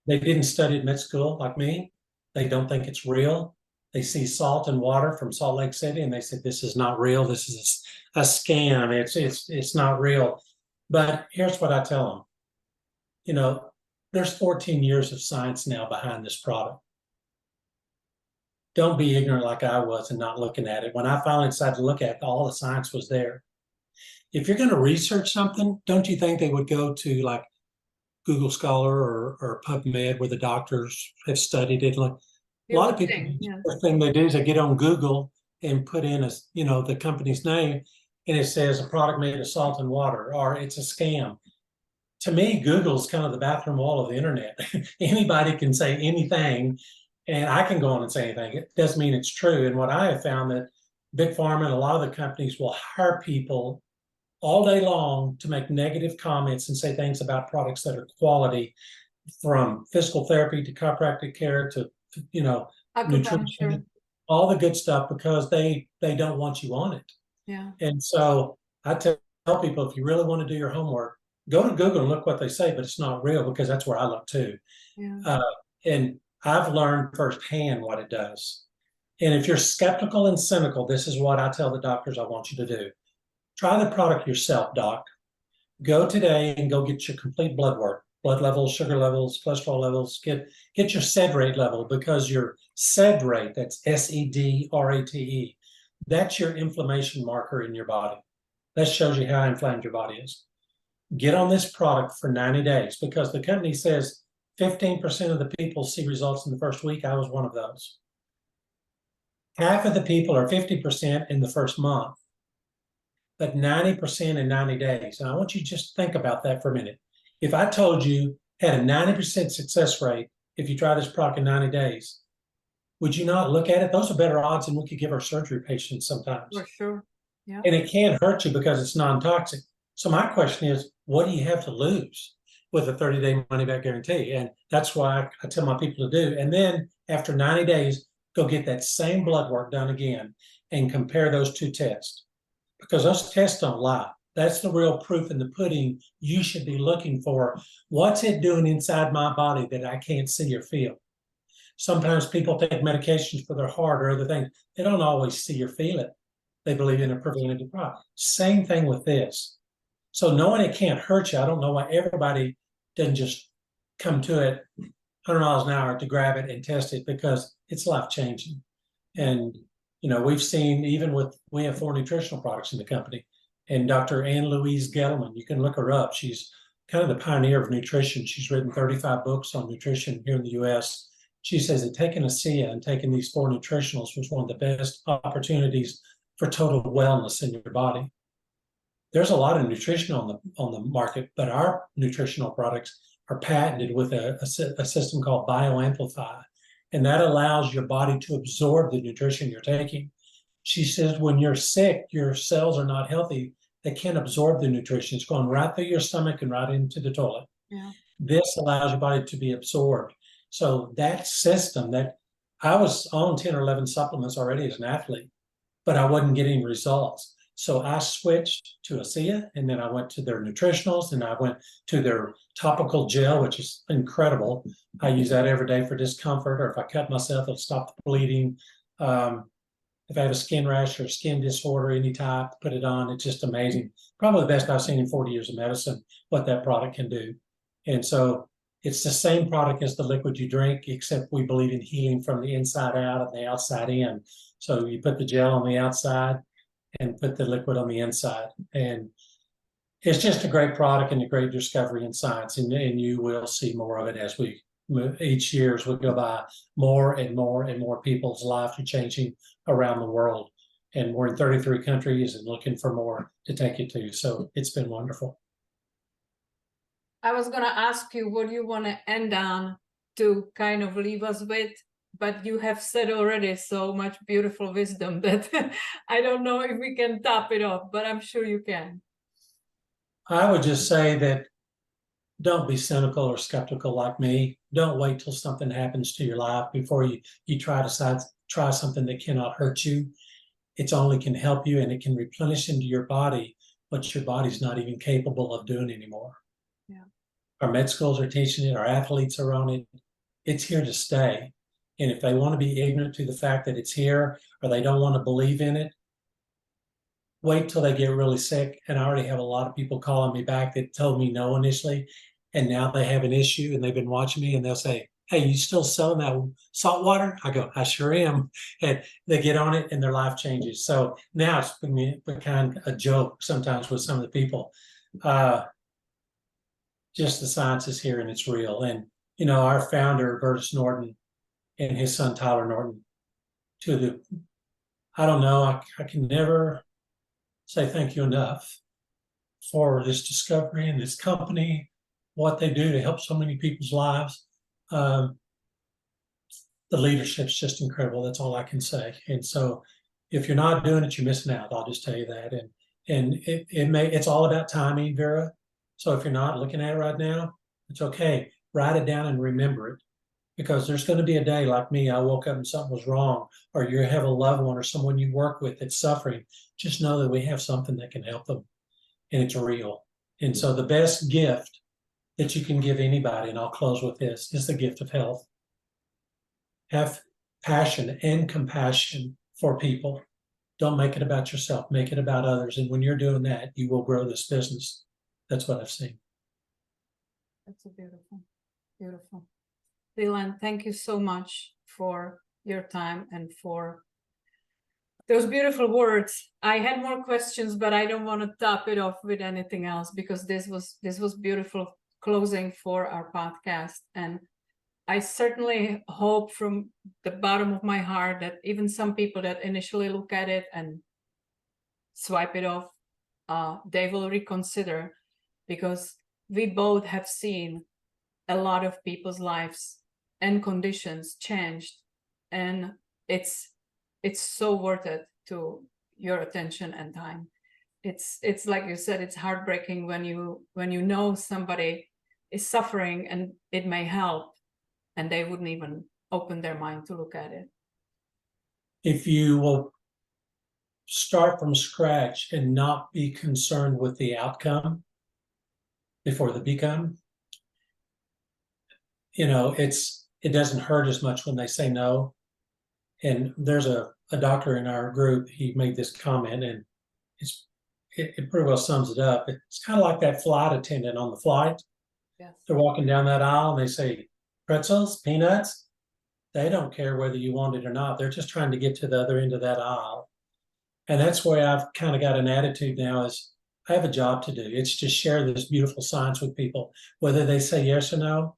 Speaker 1: they didn't study at med school like me. They don't think it's real. They see salt and water from Salt Lake City and they said, this is not real. This is a scam. It's not real. But here's what I tell them. You know, there's 14 years of science now behind this product. Don't be ignorant like I was and not looking at it. When I finally decided to look at it, all the science was there. If you're going to research something, don't you think they would go to like Google Scholar or PubMed, where the doctors have studied it? Like, a lot of people, the thing they do is they get on Google and put in the company's name, and it says a product made of salt and water, or it's a scam. to me, Google's kind of the bathroom wall of the internet. Anybody can say anything, and I can go on and say anything. It doesn't mean it's true. And what I have found that Big Pharma and a lot of the companies will hire people all day long to make negative comments and say things about products that are quality, from physical therapy to chiropractic care to
Speaker 2: Acupuncture.
Speaker 1: nutrition, all the good stuff, because they don't want you on it.
Speaker 2: Yeah.
Speaker 1: And so I tell people, if you really want to do your homework, go to Google and look what they say, but it's not real, because that's where I look too.
Speaker 2: Yeah.
Speaker 1: And I've learned firsthand what it does. And if you're skeptical and cynical, this is what I tell the doctors I want you to do. Try the product yourself, doc. Go today and go get your complete blood work, blood levels, sugar levels, cholesterol levels, get your SED rate level, because your SED rate, that's SEDRATE, that's your inflammation marker in your body. That shows you how inflamed your body is. Get on this product for 90 days, because the company says 15% of the people see results in the first week. I was one of those. Half of the people are 50% in the first month, but 90% in 90 days. And I want you to just think about that for a minute. If I told you had a 90% success rate if you try this product in 90 days, would you not look at it? Those are better odds than we could give our surgery patients sometimes.
Speaker 2: For sure. Yeah.
Speaker 1: And it can't hurt you because it's non-toxic. So my question is, what do you have to lose with a 30-day money-back guarantee? And that's why I tell my people to do. And then after 90 days, go get that same blood work done again and compare those two tests, because those tests don't lie. That's the real proof in the pudding. You should be looking for, what's it doing inside my body that I can't see or feel? Sometimes people take medications for their heart or other things. They don't always see or feel it. They believe in a preventative product. Same thing with this. So knowing it can't hurt you, I don't know why everybody doesn't just come to it 100 miles an hour to grab it and test it, because it's life-changing. And, we've seen, we have 4 nutritional products in the company. And Dr. Ann Louise Gelman, you can look her up. She's kind of the pioneer of nutrition. She's written 35 books on nutrition here in the US. She says that taking ASEA and taking these 4 nutritionals was one of the best opportunities for total wellness in your body. There's a lot of nutrition on the market, but our nutritional products are patented with a system called BioAmplify, and that allows your body to absorb the nutrition you're taking. She says when you're sick, your cells are not healthy. They can't absorb the nutrition. It's going right through your stomach and right into the toilet.
Speaker 2: Yeah.
Speaker 1: This allows your body to be absorbed. So that system, that I was on 10 or 11 supplements already as an athlete, but I wasn't getting results. So I switched to ASEA, and then I went to their nutritionals, and I went to their topical gel, which is incredible. I use that every day for discomfort, or if I cut myself, it'll stop the bleeding. If I have a skin rash or skin disorder, any type, put it on. It's just amazing. Probably the best I've seen in 40 years of medicine, what that product can do. And so it's the same product as the liquid you drink, except we believe in healing from the inside out and the outside in. So you put the gel on the outside and put the liquid on the inside. And it's just a great product and a great discovery in science. And you will see more of it as we move, each year as we go by. More and more and more people's lives are changing around the world. And we're in 33 countries and looking for more to take you to. So it's been wonderful.
Speaker 2: I was going to ask you what you want to end on to kind of leave us with, but you have said already so much beautiful wisdom that I don't know if we can top it off, but I'm sure you can.
Speaker 1: I would just say that don't be cynical or skeptical like me. Don't wait till something happens to your life before you try something that cannot hurt you. It only can help you, and it can replenish into your body what your body's not even capable of doing anymore.
Speaker 2: Yeah.
Speaker 1: Our med schools are teaching it. Our athletes are on it. It's here to stay. And if they want to be ignorant to the fact that it's here, or they don't want to believe in it, wait till they get really sick. And I already have a lot of people calling me back that told me no initially, and now they have an issue and they've been watching me, and they'll say, "Hey, you still selling that salt water?" I go, "I sure am." And they get on it and their life changes. So now it's become a joke sometimes with some of the people. Just the science is here and it's real. And, our founder, Burtis Norton, and his son, Tyler Norton, I don't know, I can never say thank you enough for this discovery and this company what they do to help so many people's lives. Um, the leadership's just incredible. That's all I can say. And so if you're not doing it, you're missing out. I'll just tell you that. And it's all about timing, Vera. So if you're not looking at it right now, it's okay. Write it down and remember it. Because there's going to be a day like me, I woke up and something was wrong, or you have a loved one or someone you work with that's suffering. Just know that we have something that can help them, and it's real. And so the best gift that you can give anybody, and I'll close with this, is the gift of health. Have passion and compassion for people. Don't make it about yourself, make it about others. And when you're doing that, you will grow this business. That's what I've seen.
Speaker 2: That's a beautiful, beautiful. Leland, thank you so much for your time and for those beautiful words. I had more questions, but I don't want to top it off with anything else, because this was beautiful closing for our podcast. And I certainly hope from the bottom of my heart that even some people that initially look at it and swipe it off, they will reconsider, because we both have seen a lot of people's lives and conditions changed, and it's so worth it to your attention and time. It's like you said, it's heartbreaking when you know somebody is suffering and it may help, and they wouldn't even open their mind to look at it.
Speaker 1: If you will start from scratch and not be concerned with the outcome before the become, it doesn't hurt as much when they say no. And there's a doctor in our group, he made this comment, and it pretty well sums it up. It's kind of like that flight attendant on the flight.
Speaker 2: Yes.
Speaker 1: They're walking down that aisle and they say, pretzels, peanuts. They don't care whether you want it or not. They're just trying to get to the other end of that aisle. And that's where I've kind of got an attitude now, is I have a job to do. It's to share this beautiful science with people, whether they say yes or no.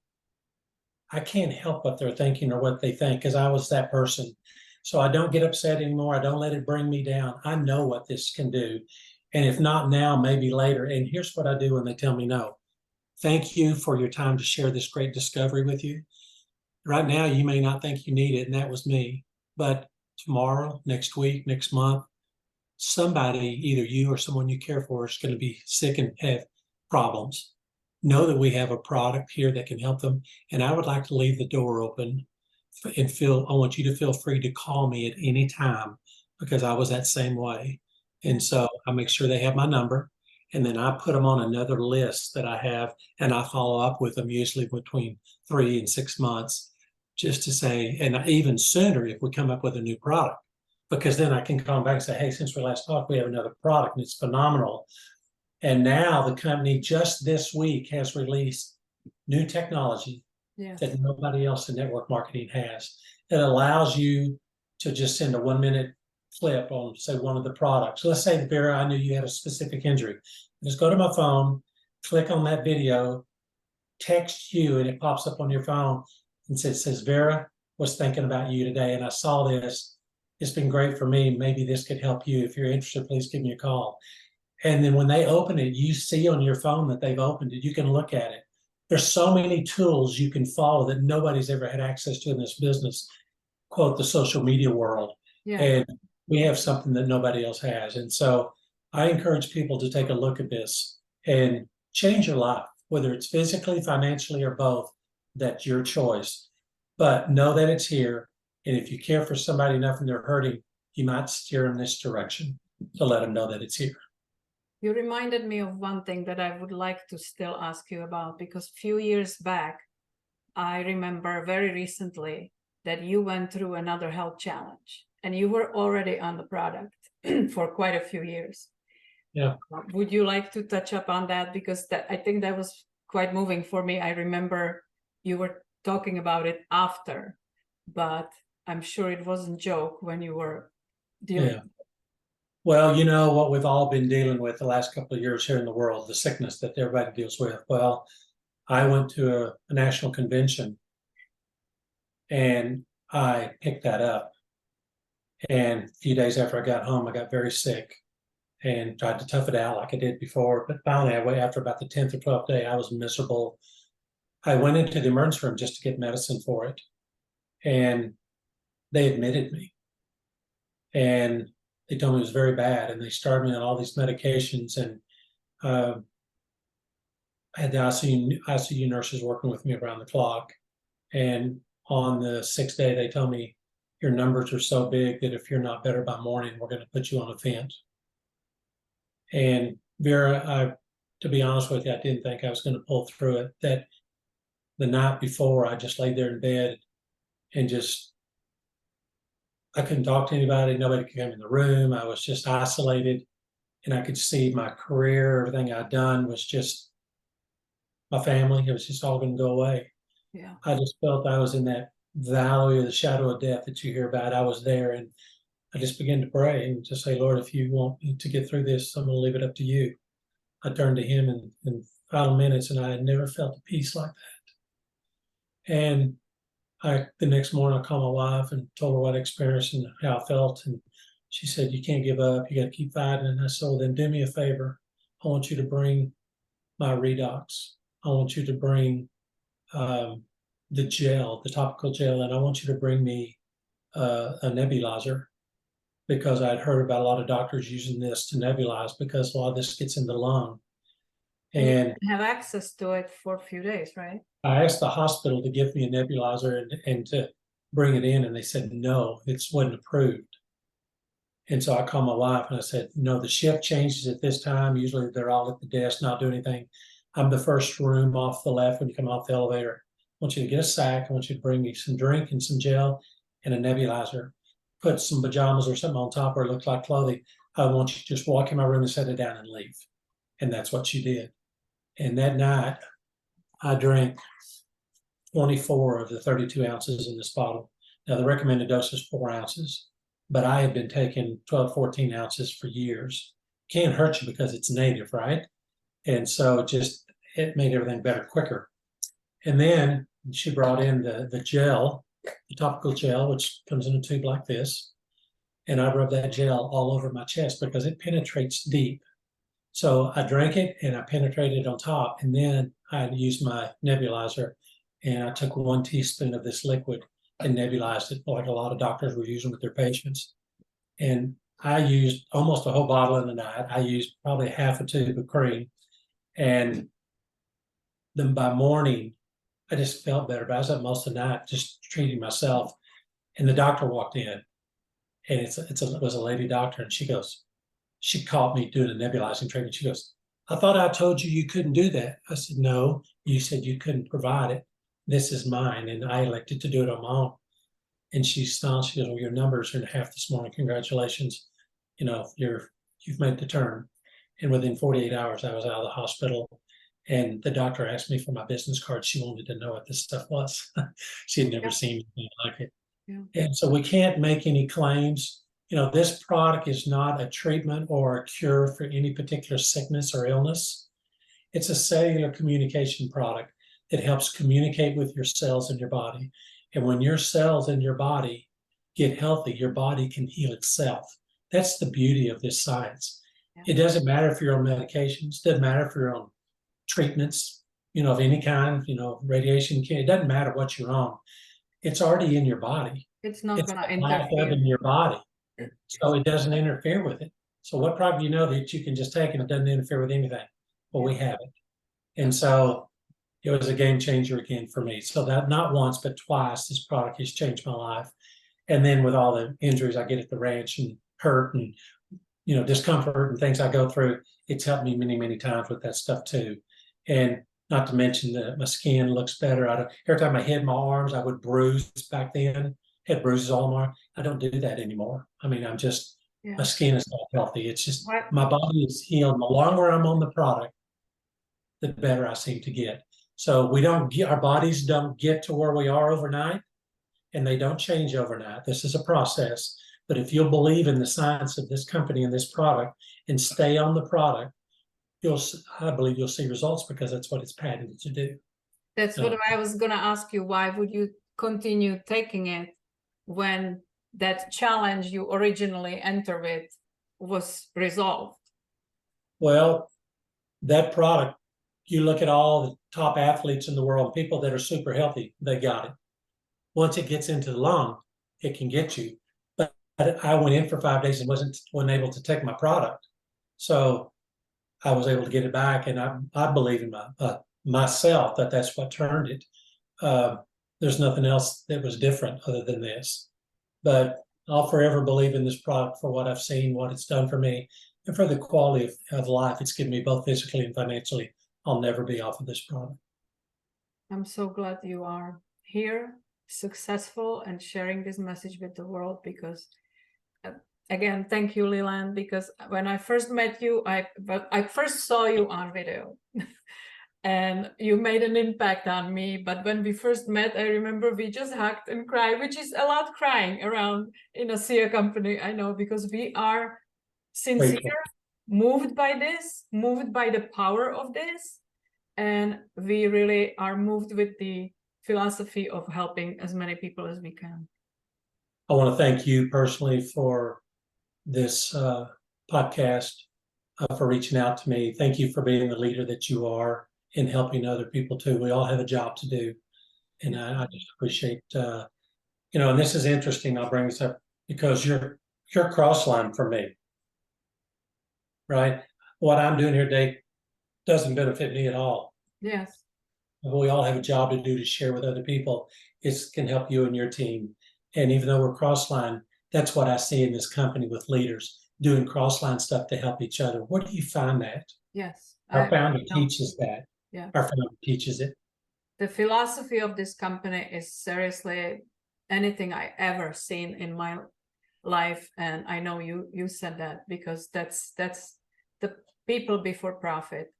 Speaker 1: I can't help what they're thinking or what they think, because I was that person. So I don't get upset anymore. I don't let it bring me down. I know what this can do. And if not now, maybe later. And here's what I do when they tell me no. Thank you for your time to share this great discovery with you. Right now, you may not think you need it, and that was me. But tomorrow, next week, next month, somebody, either you or someone you care for, is going to be sick and have problems. Know that we have a product here that can help them. And I would like to leave the door open and I want you to feel free to call me at any time, because I was that same way. And so I make sure they have my number, and then I put them on another list that I have, and I follow up with them usually between 3 and 6 months, just to say, and even sooner if we come up with a new product, because then I can call them back and say, hey, since we last talked, we have another product and it's phenomenal. And now the company just this week has released new technology that nobody else in network marketing has. It allows you to just send a 1-minute clip on, say, one of the products. Let's say, Vera, I knew you had a specific injury. Just go to my phone, click on that video, text you, and it pops up on your phone and says, Vera was thinking about you today, and I saw this. It's been great for me. Maybe this could help you. If you're interested, please give me a call. And then when they open it, you see on your phone that they've opened it. You can look at it. There's so many tools you can follow that nobody's ever had access to in this business, quote, the social media world. Yeah. And we have something that nobody else has. And so I encourage people to take a look at this and change your life, whether it's physically, financially, or both. That's your choice. But know that it's here. And if you care for somebody enough and they're hurting, you might steer in this direction to let them know that it's here.
Speaker 2: You reminded me of one thing that I would like to still ask you about, because a few years back, I remember very recently that you went through another health challenge, and you were already on the product for quite a few years.
Speaker 1: Yeah.
Speaker 2: Would you like to touch up on that? Because I think that was quite moving for me. I remember you were talking about it after, but I'm sure it wasn't a joke when you were dealing with it.
Speaker 1: Well, you know what we've all been dealing with the last couple of years here in the world, the sickness that everybody deals with. Well, I went to a national convention and I picked that up. And a few days after I got home, I got very sick. and tried to tough it out like I did before. But finally, after about the 10th or 12th day, I was miserable. I went into the emergency room just to get medicine for it. And they admitted me. And they told me it was very bad. And they started me on all these medications. And I had the ICU nurses working with me around the clock. And on the 6th day, they told me, your numbers are so big that if you're not better by morning, we're going to put you on a vent. And Vera, to be honest with you, I didn't think I was going to pull through it. That the night before, I just laid there in bed and I couldn't talk to anybody. Nobody could come in the room. I was just isolated, and I could see my career, everything I'd done was just my family. It was just all going to go away.
Speaker 2: Yeah.
Speaker 1: I just felt I was in that valley of the shadow of death that you hear about. I was there, and I just began to pray and just say, Lord, if you want me to get through this, I'm going to leave it up to you. I turned to him in final minutes, and I had never felt a peace like that. And the next morning, I called my wife and told her what I experienced and how I felt. And she said, you can't give up. You got to keep fighting. And I said, well, then do me a favor. I want you to bring my Redox. I want you to bring the gel, the topical gel, and I want you to bring me a nebulizer, because I'd heard about a lot of doctors using this to nebulize because a lot of this gets in the lung.
Speaker 2: And you have access to it for a few days, right?
Speaker 1: I asked the hospital to give me a nebulizer and to bring it in, and they said, no, it wasn't approved. And so I called my wife and I said, no, the shift changes at this time. Usually they're all at the desk, not doing anything. I'm the first room off the left when you come off the elevator. I want you to get a sack. I want you to bring me some drink and some gel and a nebulizer. Put some pajamas or something on top where it looked like clothing. I want you to just walk in my room and set it down and leave. And that's what she did. And that night, I drank 24 of the 32 ounces in this bottle. Now, the recommended dose is 4 ounces, but I had been taking 12, 14 ounces for years. Can't hurt you because it's native, right? And so it made everything better quicker. And then she brought in the gel, the topical gel, which comes in a tube like this. And I rubbed that gel all over my chest because it penetrates deep. So I drank it and I penetrated on top. And then I used my nebulizer and I took 1 teaspoon of this liquid and nebulized it like a lot of doctors were using with their patients. And I used almost a whole bottle in the night. I used probably half a tube of cream. And then by morning, I just felt better. But I was up most of the night just treating myself. And the doctor walked in, and it was a lady doctor, and she caught me doing a nebulizing treatment. She goes, I thought I told you you couldn't do that. I said, no, you said you couldn't provide it. This is mine, and I elected to do it on my own. And she smiled. She goes, well, your numbers are in half this morning. Congratulations. You've made the turn. And within 48 hours, I was out of the hospital. And the doctor asked me for my business card. She wanted to know what this stuff was. She had never seen anything like it. Yeah. And so we can't make any claims. This product is not a treatment or a cure for any particular sickness or illness. It's a cellular communication product that helps communicate with your cells in your body. And when your cells in your body get healthy, your body can heal itself. That's the beauty of this science. Yeah. It doesn't matter if you're on medications, doesn't matter if you're on treatments, of any kind, radiation, it doesn't matter what you're on. It's already in your body.
Speaker 2: It's not going to interfere
Speaker 1: in your body. So it doesn't interfere with it. So what product do you know that you can just take and it doesn't interfere with anything? Well, we have it. And so it was a game changer again for me. So that not once, but twice, this product has changed my life. And then with all the injuries I get at the ranch and hurt and, discomfort and things I go through, it's helped me many, many times with that stuff too. And not to mention that my skin looks better. Every time I hit my arms, I would bruise back then. Had bruises all my arm. I don't do that anymore. I mean, my skin is not healthy. It's just my body is healed. The longer I'm on the product, the better I seem to get. So our bodies don't get to where we are overnight, and they don't change overnight. This is a process. But if you'll believe in the science of this company and this product and stay on the product, I believe you'll see results because that's what it's patented to do.
Speaker 2: That's what I was going to ask you. Why would you continue taking it when that challenge you originally entered with was resolved?
Speaker 1: Well, that product, you look at all the top athletes in the world, people that are super healthy, they got it. Once it gets into the lung, it can get you. But I went in for 5 days and wasn't able to take my product. So I was able to get it back. And I believe in myself that that's what turned it. There's nothing else that was different other than this. But I'll forever believe in this product for what I've seen, what it's done for me, and for the quality of life it's given me, both physically and financially. I'll never be off of this product.
Speaker 2: I'm so glad you are here, successful, and sharing this message with the world, because again, thank you, Leland, because when I first met you, I first saw you on video and you made an impact on me. But when we first met, I remember we just hugged and cried, which is a lot crying around in a SEA company, I know, because we are sincere, moved by this, moved by the power of this. And we really are moved with the philosophy of helping as many people as we can.
Speaker 1: I want to thank you personally for this podcast, for reaching out to me. Thank you for being the leader that you are and helping other people too. We all have a job to do. And I just appreciate, and this is interesting. I'll bring this up because you're cross-line for me, right? What I'm doing here today doesn't benefit me at all.
Speaker 2: Yes.
Speaker 1: We all have a job to do to share with other people. It can help you and your team. And even though we're cross-line, that's what I see in this company with leaders doing cross-line stuff to help each other. Where do you find that?
Speaker 2: Yes.
Speaker 1: Our founder teaches that.
Speaker 2: Yeah.
Speaker 1: Our founder teaches it.
Speaker 2: The philosophy of this company is seriously anything I ever seen in my life. And I know you said that, because that's the people before profit.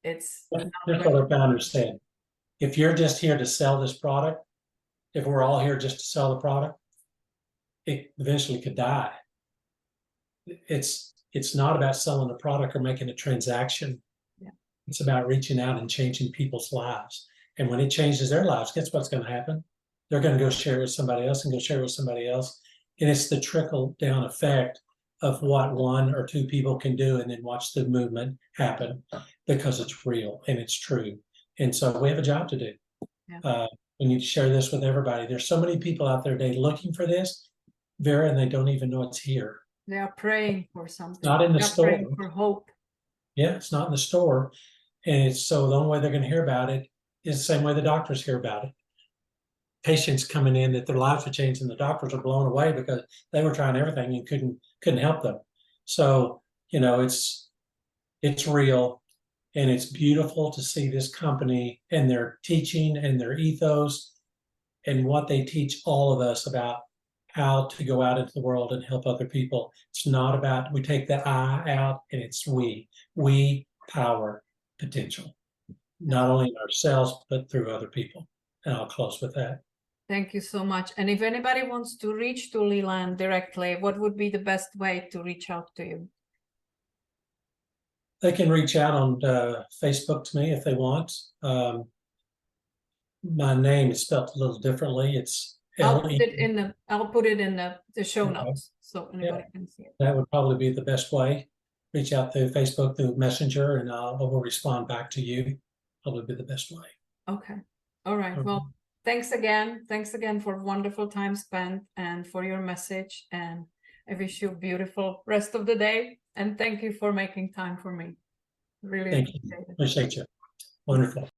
Speaker 2: It's
Speaker 1: That's what our founder said. If you're just here to sell this product, if we're all here just to sell the product, it eventually could die. It's not about selling a product or making a transaction.
Speaker 2: Yeah.
Speaker 1: It's about reaching out and changing people's lives. And when it changes their lives, guess what's going to happen? They're going to go share it with somebody else and go share it with somebody else. And it's the trickle down effect of what one or two people can do, and then watch the movement happen, because it's real and it's true. And so we have a job to do.
Speaker 2: Yeah.
Speaker 1: We need to share this with everybody. There's so many people out there today looking for this, Vera, and they don't even know it's here.
Speaker 2: They are praying for something.
Speaker 1: It's not in the store.
Speaker 2: Praying for hope.
Speaker 1: Yeah, it's not in the store. And it's so the only way they're going to hear about it is the same way the doctors hear about it. Patients coming in that their lives are changed, and the doctors are blown away because they were trying everything and couldn't help them. So, it's real, and it's beautiful to see this company and their teaching and their ethos and what they teach all of us about how to go out into the world and help other people. It's not about, we take the I out, and it's we power potential, not only in ourselves, but through other people. And I'll close with that.
Speaker 2: Thank you so much. And if anybody wants to reach to Leland directly, what would be the best way to reach out to you?
Speaker 1: They can reach out on Facebook to me if they want. My name is spelled a little differently. It's
Speaker 2: I'll put it in the show notes, so anybody can see it.
Speaker 1: That would probably be the best way. Reach out through Facebook, through Messenger, and I will respond back to you. Probably be the best way.
Speaker 2: Okay. All right. Well, thanks again. Thanks again for wonderful time spent and for your message. And I wish you a beautiful rest of the day. And thank you for making time for me. Really appreciate it.
Speaker 1: Appreciate you. Wonderful.